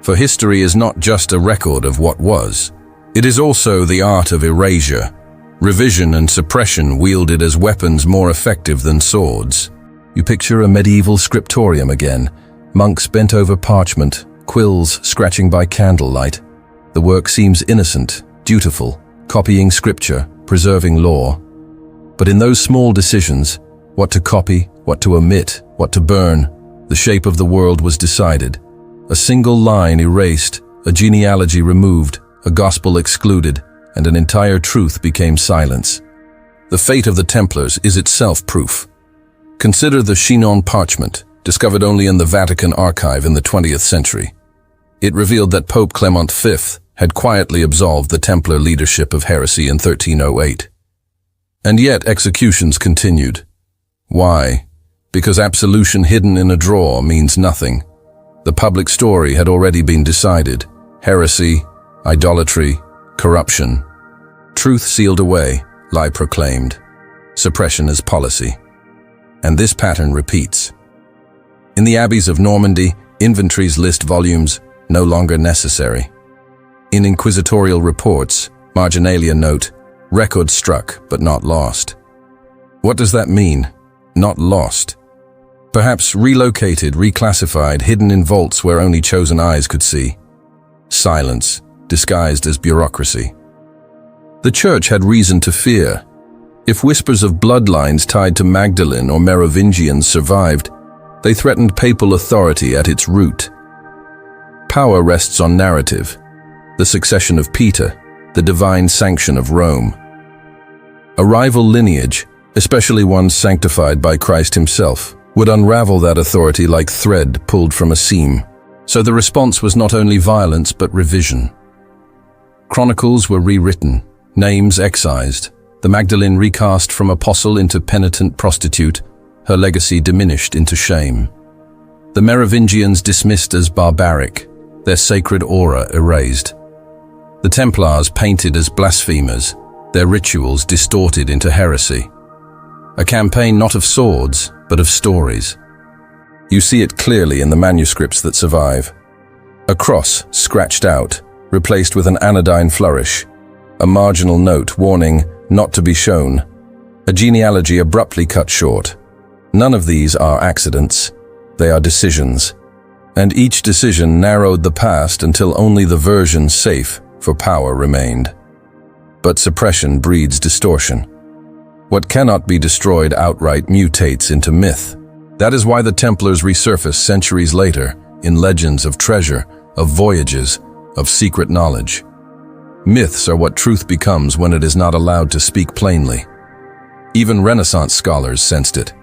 For history is not just a record of what was. It is also the art of erasure, revision and suppression wielded as weapons more effective than swords. You picture a medieval scriptorium again, monks bent over parchment, quills scratching by candlelight. The work seems innocent, dutiful, copying scripture, preserving law. But in those small decisions, what to copy, what to omit, what to burn, the shape of the world was decided. A single line erased, a genealogy removed, a gospel excluded, and an entire truth became silence. The fate of the Templars is itself proof. Consider the Chinon parchment, discovered only in the Vatican archive in the 20th century. It revealed that Pope Clement V had quietly absolved the Templar leadership of heresy in 1308. And yet executions continued. Why? Because absolution hidden in a drawer means nothing. The public story had already been decided. Heresy, idolatry, corruption. Truth sealed away, lie proclaimed. Suppression as policy. And this pattern repeats. In the abbeys of Normandy, inventories list volumes no longer necessary. In inquisitorial reports, marginalia note, record struck but not lost. What does that mean? Not lost. Perhaps relocated, reclassified, hidden in vaults where only chosen eyes could see. Silence, disguised as bureaucracy. The Church had reason to fear. If whispers of bloodlines tied to Magdalene or Merovingians survived, they threatened papal authority at its root. Power rests on narrative, the succession of Peter, the divine sanction of Rome. A rival lineage, especially one sanctified by Christ himself, would unravel that authority like thread pulled from a seam. So the response was not only violence but revision. Chronicles were rewritten, names excised, the Magdalene recast from apostle into penitent prostitute, her legacy diminished into shame. The Merovingians dismissed as barbaric, their sacred aura erased. The Templars painted as blasphemers, their rituals distorted into heresy. A campaign not of swords, but of stories. You see it clearly in the manuscripts that survive. A cross scratched out, replaced with an anodyne flourish, a marginal note warning not to be shown, a genealogy abruptly cut short. None of these are accidents, they are decisions. And each decision narrowed the past until only the version safe for power remained. But suppression breeds distortion. What cannot be destroyed outright mutates into myth. That is why the Templars resurface centuries later in legends of treasure, of voyages, of secret knowledge. Myths are what truth becomes when it is not allowed to speak plainly. Even Renaissance scholars sensed it.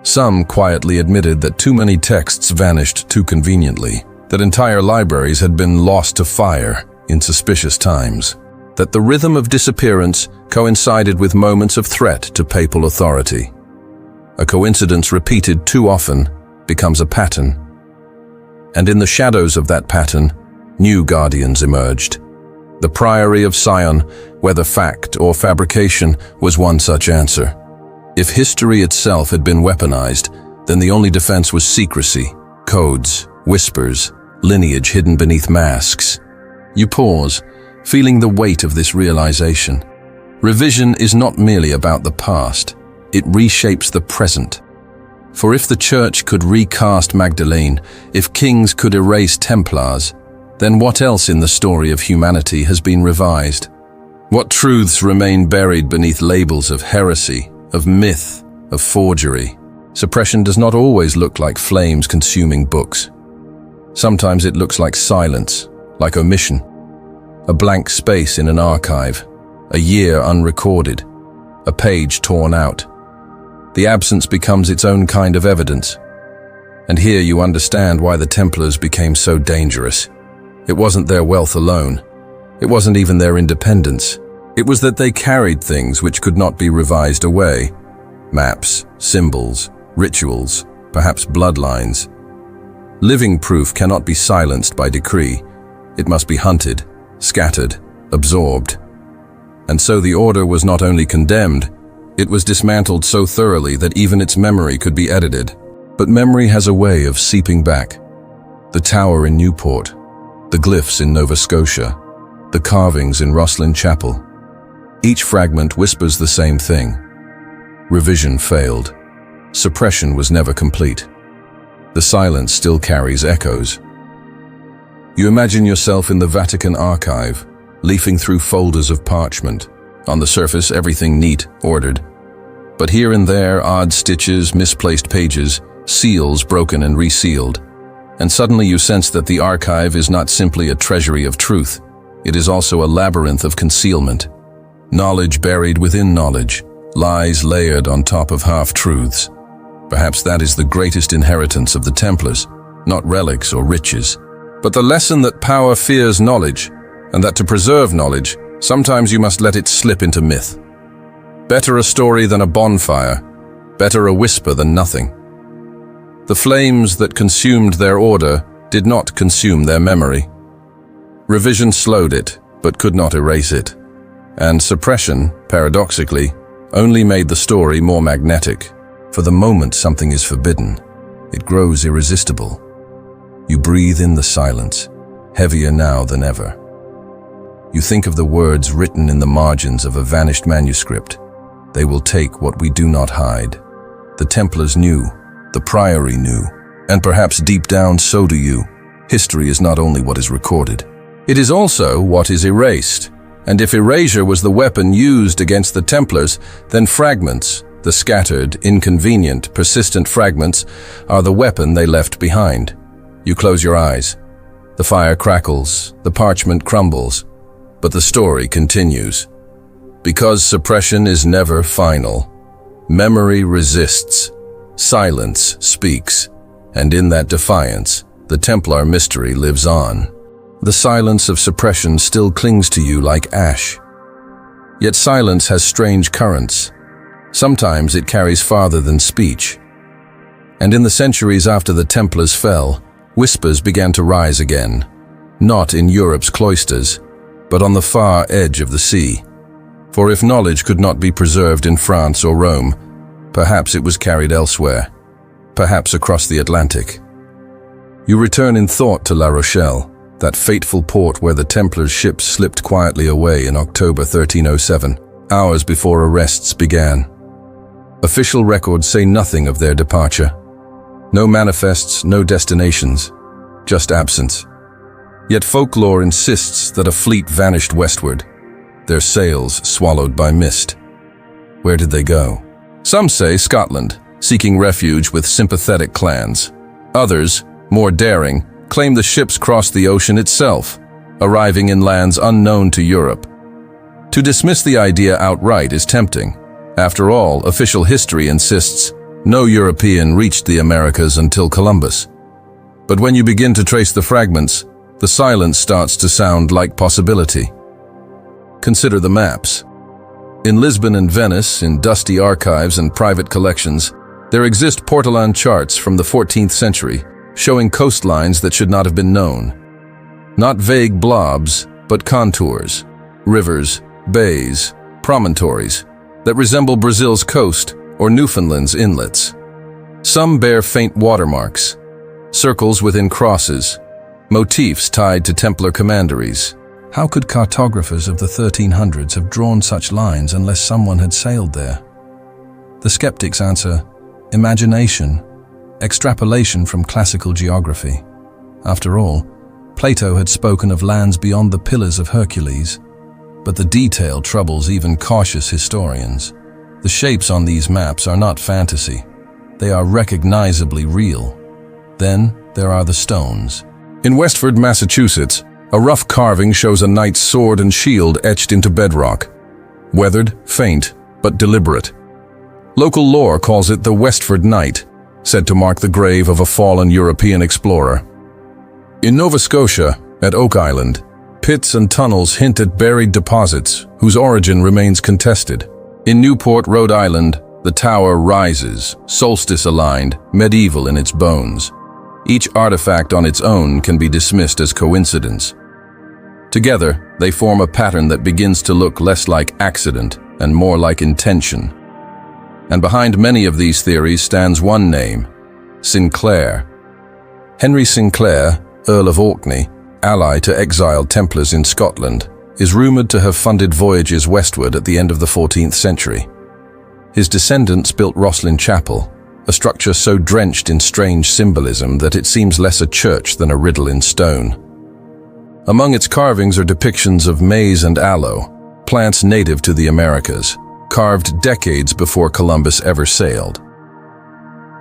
Some quietly admitted that too many texts vanished too conveniently, that entire libraries had been lost to fire in suspicious times, that the rhythm of disappearance coincided with moments of threat to papal authority. A coincidence repeated too often becomes a pattern. And in the shadows of that pattern, new guardians emerged. The Priory of Sion, whether fact or fabrication, was one such answer. If history itself had been weaponized, then the only defense was secrecy, codes, whispers, lineage hidden beneath masks. You pause, feeling the weight of this realization. Revision is not merely about the past, it reshapes the present. For if the Church could recast Magdalene, if kings could erase Templars, then what else in the story of humanity has been revised? What truths remain buried beneath labels of heresy, of myth, of forgery? Suppression does not always look like flames consuming books. Sometimes it looks like silence, like omission. A blank space in an archive, a year unrecorded, a page torn out. The absence becomes its own kind of evidence. And here you understand why the Templars became so dangerous. It wasn't their wealth alone. It wasn't even their independence. It was that they carried things which could not be revised away. Maps, symbols, rituals, perhaps bloodlines. Living proof cannot be silenced by decree. It must be hunted, scattered, absorbed. And so the order was not only condemned, it was dismantled so thoroughly that even its memory could be edited. But memory has a way of seeping back. The tower in Newport, the glyphs in Nova Scotia, the carvings in Rosslyn Chapel. Each fragment whispers the same thing. Revision failed. Suppression was never complete. The silence still carries echoes. You imagine yourself in the Vatican archive, leafing through folders of parchment. On the surface, everything neat, ordered. But here and there, odd stitches, misplaced pages, seals broken and resealed. And suddenly you sense that the archive is not simply a treasury of truth. It is also a labyrinth of concealment. Knowledge buried within knowledge, lies layered on top of half-truths. Perhaps that is the greatest inheritance of the Templars, not relics or riches, but the lesson that power fears knowledge, and that to preserve knowledge, sometimes you must let it slip into myth. Better a story than a bonfire, better a whisper than nothing. The flames that consumed their order did not consume their memory. Revision slowed it, but could not erase it. And suppression, paradoxically, only made the story more magnetic. For the moment something is forbidden, it grows irresistible. You breathe in the silence, heavier now than ever. You think of the words written in the margins of a vanished manuscript. They will take what we do not hide. The Templars knew. The Priory knew, and perhaps deep down so do you. History is not only what is recorded. It is also what is erased. And if erasure was the weapon used against the Templars, then fragments, the scattered, inconvenient, persistent fragments, are the weapon they left behind. You close your eyes. The fire crackles, the parchment crumbles, but the story continues. Because suppression is never final, memory resists, silence speaks, and in that defiance, the Templar mystery lives on. The silence of suppression still clings to you like ash. Yet silence has strange currents. Sometimes it carries farther than speech. And in the centuries after the Templars fell, whispers began to rise again, not in Europe's cloisters, but on the far edge of the sea. For if knowledge could not be preserved in France or Rome, perhaps it was carried elsewhere, perhaps across the Atlantic. You return in thought to La Rochelle, that fateful port where the Templars' ships slipped quietly away in October 1307, hours before arrests began. Official records say nothing of their departure. No manifests, no destinations, just absence. Yet folklore insists that a fleet vanished westward, their sails swallowed by mist. Where did they go? Some say Scotland, seeking refuge with sympathetic clans. Others, more daring, claim the ships crossed the ocean itself, arriving in lands unknown to Europe. To dismiss the idea outright is tempting. After all, official history insists no European reached the Americas until Columbus. But when you begin to trace the fragments, the silence starts to sound like possibility. Consider the maps. In Lisbon and Venice, in dusty archives and private collections, there exist portolan charts from the 14th century, showing coastlines that should not have been known. Not vague blobs, but contours, rivers, bays, promontories, that resemble Brazil's coast or Newfoundland's inlets. Some bear faint watermarks, circles within crosses, motifs tied to Templar commanderies. How could cartographers of the 1300s have drawn such lines unless someone had sailed there? The skeptics answer, imagination, extrapolation from classical geography. After all, Plato had spoken of lands beyond the Pillars of Hercules, but the detail troubles even cautious historians. The shapes on these maps are not fantasy. They are recognizably real. Then there are the stones. In Westford, Massachusetts, a rough carving shows a knight's sword and shield etched into bedrock. Weathered, faint, but deliberate. Local lore calls it the Westford Knight, said to mark the grave of a fallen European explorer. In Nova Scotia, at Oak Island, pits and tunnels hint at buried deposits whose origin remains contested. In Newport, Rhode Island, the tower rises, solstice-aligned, medieval in its bones. Each artifact on its own can be dismissed as coincidence. Together, they form a pattern that begins to look less like accident and more like intention. And behind many of these theories stands one name, Sinclair. Henry Sinclair, Earl of Orkney, ally to exiled Templars in Scotland, is rumored to have funded voyages westward at the end of the 14th century. His descendants built Rosslyn Chapel, a structure so drenched in strange symbolism that it seems less a church than a riddle in stone. Among its carvings are depictions of maize and aloe, plants native to the Americas, carved decades before Columbus ever sailed.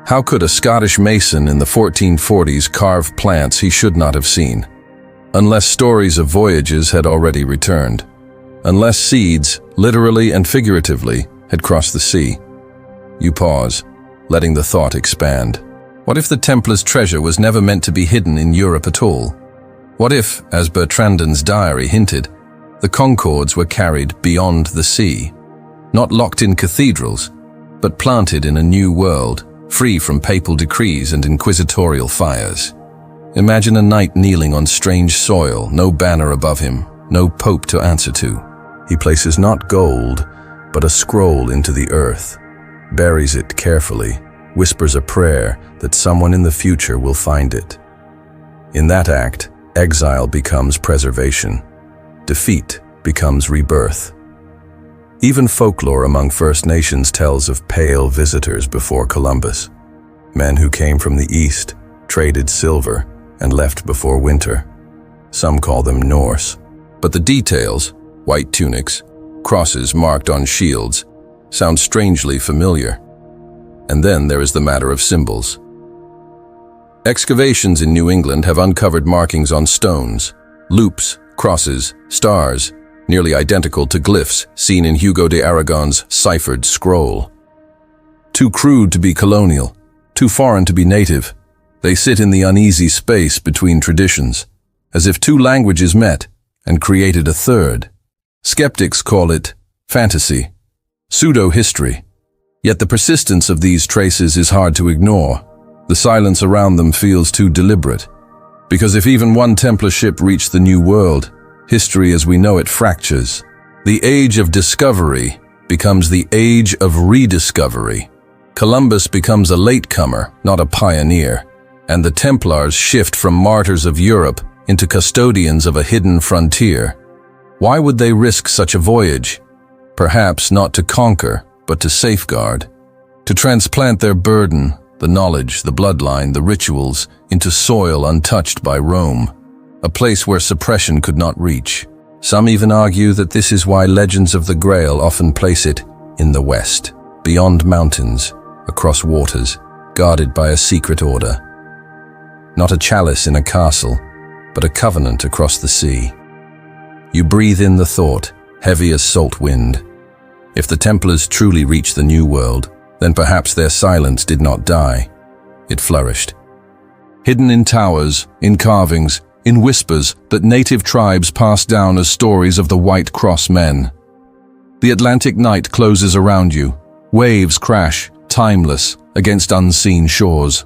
How could a Scottish mason in the 1440s carve plants he should not have seen? Unless stories of voyages had already returned. Unless seeds, literally and figuratively, had crossed the sea. You pause, letting the thought expand. What if the Templars' treasure was never meant to be hidden in Europe at all? What if, as Bertrandon's diary hinted, the Concords were carried beyond the sea? Not locked in cathedrals, but planted in a new world, free from papal decrees and inquisitorial fires. Imagine a knight kneeling on strange soil, no banner above him, no pope to answer to. He places not gold, but a scroll into the earth, buries it carefully, whispers a prayer that someone in the future will find it. In that act, exile becomes preservation. Defeat becomes rebirth. Even folklore among First Nations tells of pale visitors before Columbus. Men who came from the east, traded silver, and left before winter. Some call them Norse. But the details, white tunics, crosses marked on shields, sound strangely familiar. And then there is the matter of symbols. Excavations in New England have uncovered markings on stones, loops, crosses, stars, nearly identical to glyphs seen in Hugo de Aragon's ciphered scroll. Too crude to be colonial, too foreign to be native, they sit in the uneasy space between traditions, as if two languages met and created a third. Skeptics call it fantasy, pseudo-history. Yet the persistence of these traces is hard to ignore. The silence around them feels too deliberate. Because if even one Templar ship reached the New World, history as we know it fractures. The age of discovery becomes the age of rediscovery. Columbus becomes a latecomer, not a pioneer, and the Templars shift from martyrs of Europe into custodians of a hidden frontier. Why would they risk such a voyage? Perhaps not to conquer, but to safeguard. To transplant their burden, the knowledge, the bloodline, the rituals, into soil untouched by Rome, a place where suppression could not reach. Some even argue that this is why legends of the Grail often place it in the west, beyond mountains, across waters, guarded by a secret order. Not a chalice in a castle, but a covenant across the sea. You breathe in the thought, heavy as salt wind. If the Templars truly reached the New World, then perhaps their silence did not die. It flourished. Hidden in towers, in carvings, in whispers that native tribes passed down as stories of the White Cross men. The Atlantic night closes around you. Waves crash, timeless, against unseen shores.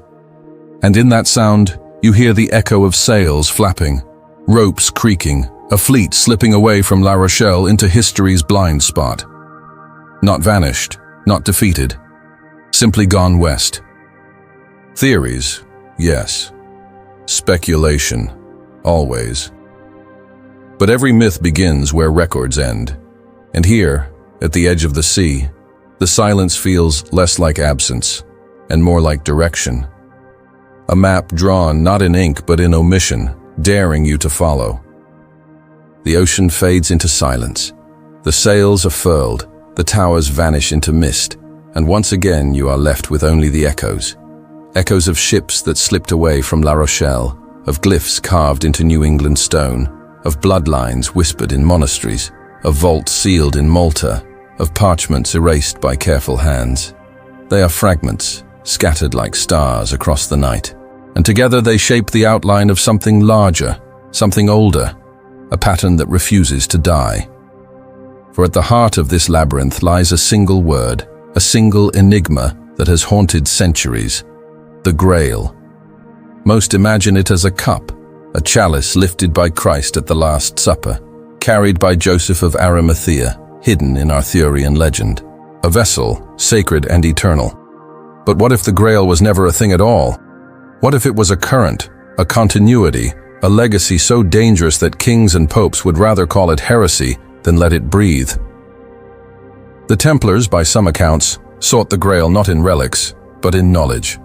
And in that sound, you hear the echo of sails flapping, ropes creaking, a fleet slipping away from La Rochelle into history's blind spot. Not vanished, not defeated, simply gone west. Theories, yes. Speculation, always. But every myth begins where records end. And here, at the edge of the sea, the silence feels less like absence and more like direction. A map drawn not in ink but in omission, daring you to follow. The ocean fades into silence. The sails are furled, the towers vanish into mist, and once again you are left with only the echoes. Echoes of ships that slipped away from La Rochelle, of glyphs carved into New England stone, of bloodlines whispered in monasteries, of vaults sealed in Malta, of parchments erased by careful hands. They are fragments, scattered like stars across the night, and together they shape the outline of something larger, something older, a pattern that refuses to die. For at the heart of this labyrinth lies a single word, a single enigma that has haunted centuries: the Grail. Most imagine it as a cup, a chalice lifted by Christ at the Last Supper, carried by Joseph of Arimathea, hidden in Arthurian legend. A vessel, sacred and eternal. But what if the Grail was never a thing at all? What if it was a current, a continuity, a legacy so dangerous that kings and popes would rather call it heresy than let it breathe? The Templars, by some accounts, sought the Grail not in relics, but in knowledge.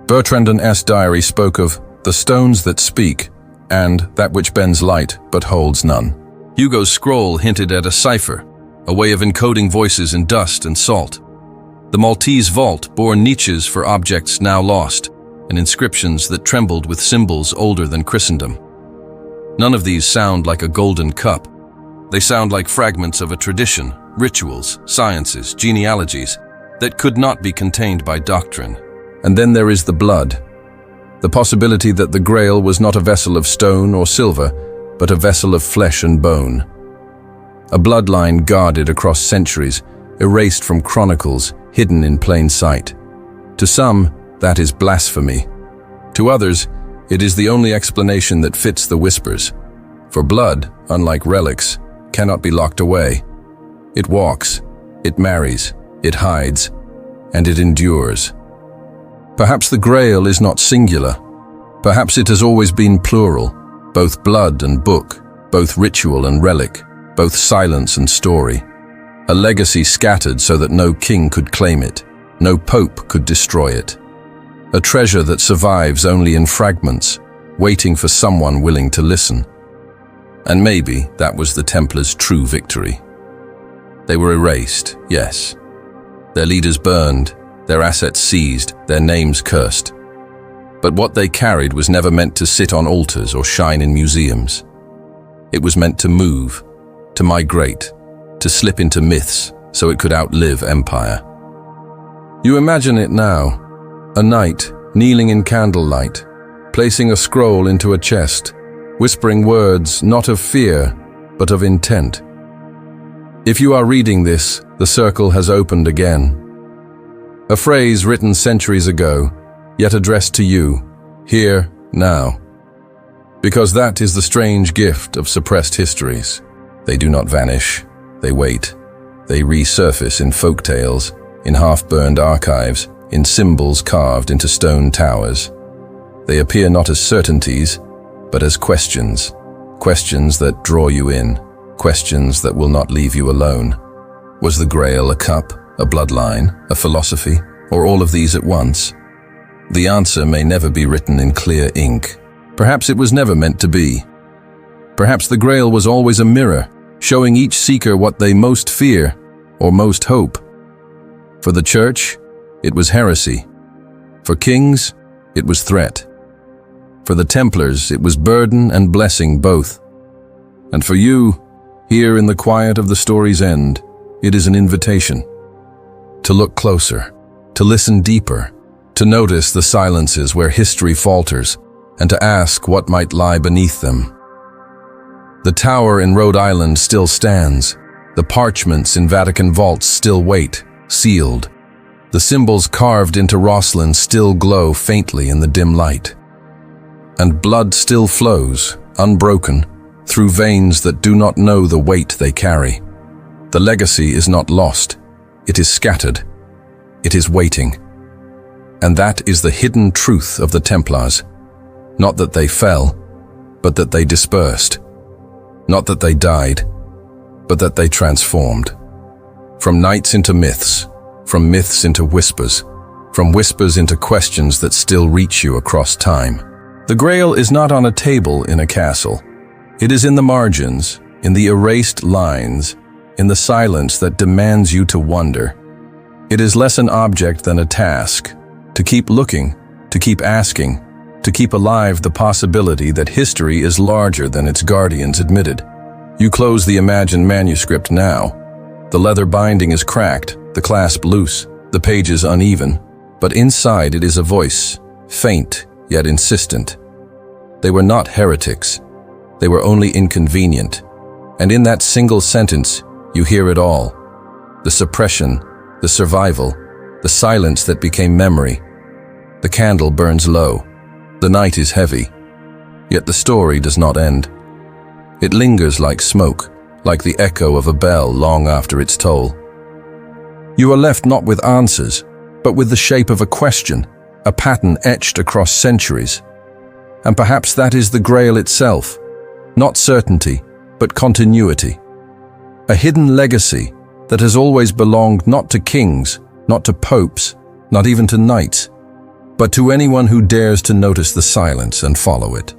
Bertrand S. Diary spoke of the stones that speak and that which bends light but holds none. Hugo's scroll hinted at a cipher, a way of encoding voices in dust and salt. The Maltese vault bore niches for objects now lost, and inscriptions that trembled with symbols older than Christendom. None of these sound like a golden cup. They sound like fragments of a tradition, rituals, sciences, genealogies, that could not be contained by doctrine. And then there is the blood. The possibility that the Grail was not a vessel of stone or silver, but a vessel of flesh and bone. A bloodline guarded across centuries, erased from chronicles, hidden in plain sight. To some, that is blasphemy. To others, it is the only explanation that fits the whispers. For blood, unlike relics, cannot be locked away. It walks, it marries, it hides, and it endures. Perhaps the Grail is not singular. Perhaps it has always been plural, both blood and book, both ritual and relic, both silence and story. A legacy scattered so that no king could claim it, no pope could destroy it. a treasure that survives only in fragments, waiting for someone willing to listen. And maybe that was the Templars' true victory. They were erased, yes. Their leaders burned, their assets seized, their names cursed. But what they carried was never meant to sit on altars or shine in museums. It was meant to move, to migrate, to slip into myths so it could outlive empire. You imagine it now, a knight kneeling in candlelight, placing a scroll into a chest, whispering words not of fear, but of intent. If you are reading this, the circle has opened again. A phrase written centuries ago, yet addressed to you, here, now. Because that is the strange gift of suppressed histories. They do not vanish, they wait. They resurface in folktales, in half-burned archives, in symbols carved into stone towers. They appear not as certainties, but as questions. Questions that draw you in, questions that will not leave you alone. Was the Grail a cup, a bloodline, a philosophy, or all of these at once? The answer may never be written in clear ink. Perhaps it was never meant to be. Perhaps the Grail was always a mirror, showing each seeker what they most fear or most hope. For the Church, it was heresy. For kings, it was threat. For the Templars, it was burden and blessing both. And for you, here in the quiet of the story's end, it is an invitation to look closer, to listen deeper, to notice the silences where history falters, and to ask what might lie beneath them. The tower in Rhode Island still stands. The parchments in Vatican vaults still wait, sealed. The symbols carved into Rosslyn still glow faintly in the dim light. And blood still flows, unbroken, through veins that do not know the weight they carry. The legacy is not lost. It is scattered. It is waiting. And that is the hidden truth of the Templars. Not that they fell, but that they dispersed. Not that they died, but that they transformed. From knights into myths, from myths into whispers, from whispers into questions that still reach you across time. The Grail is not on a table in a castle. It is in the margins, in the erased lines, in the silence that demands you to wonder. It is less an object than a task, to keep looking, to keep asking, to keep alive the possibility that history is larger than its guardians admitted. You close the imagined manuscript now. The leather binding is cracked, the clasp loose, the pages uneven, but inside it is a voice, faint yet insistent. They were not heretics. They were only inconvenient. And in that single sentence, you hear it all. The suppression, the survival, the silence that became memory. The candle burns low. The night is heavy. Yet the story does not end. It lingers like smoke, like the echo of a bell long after its toll. You are left not with answers, but with the shape of a question, a pattern etched across centuries. And perhaps that is the Grail itself. Not certainty, but continuity. A hidden legacy that has always belonged not to kings, not to popes, not even to knights, but to anyone who dares to notice the silence and follow it.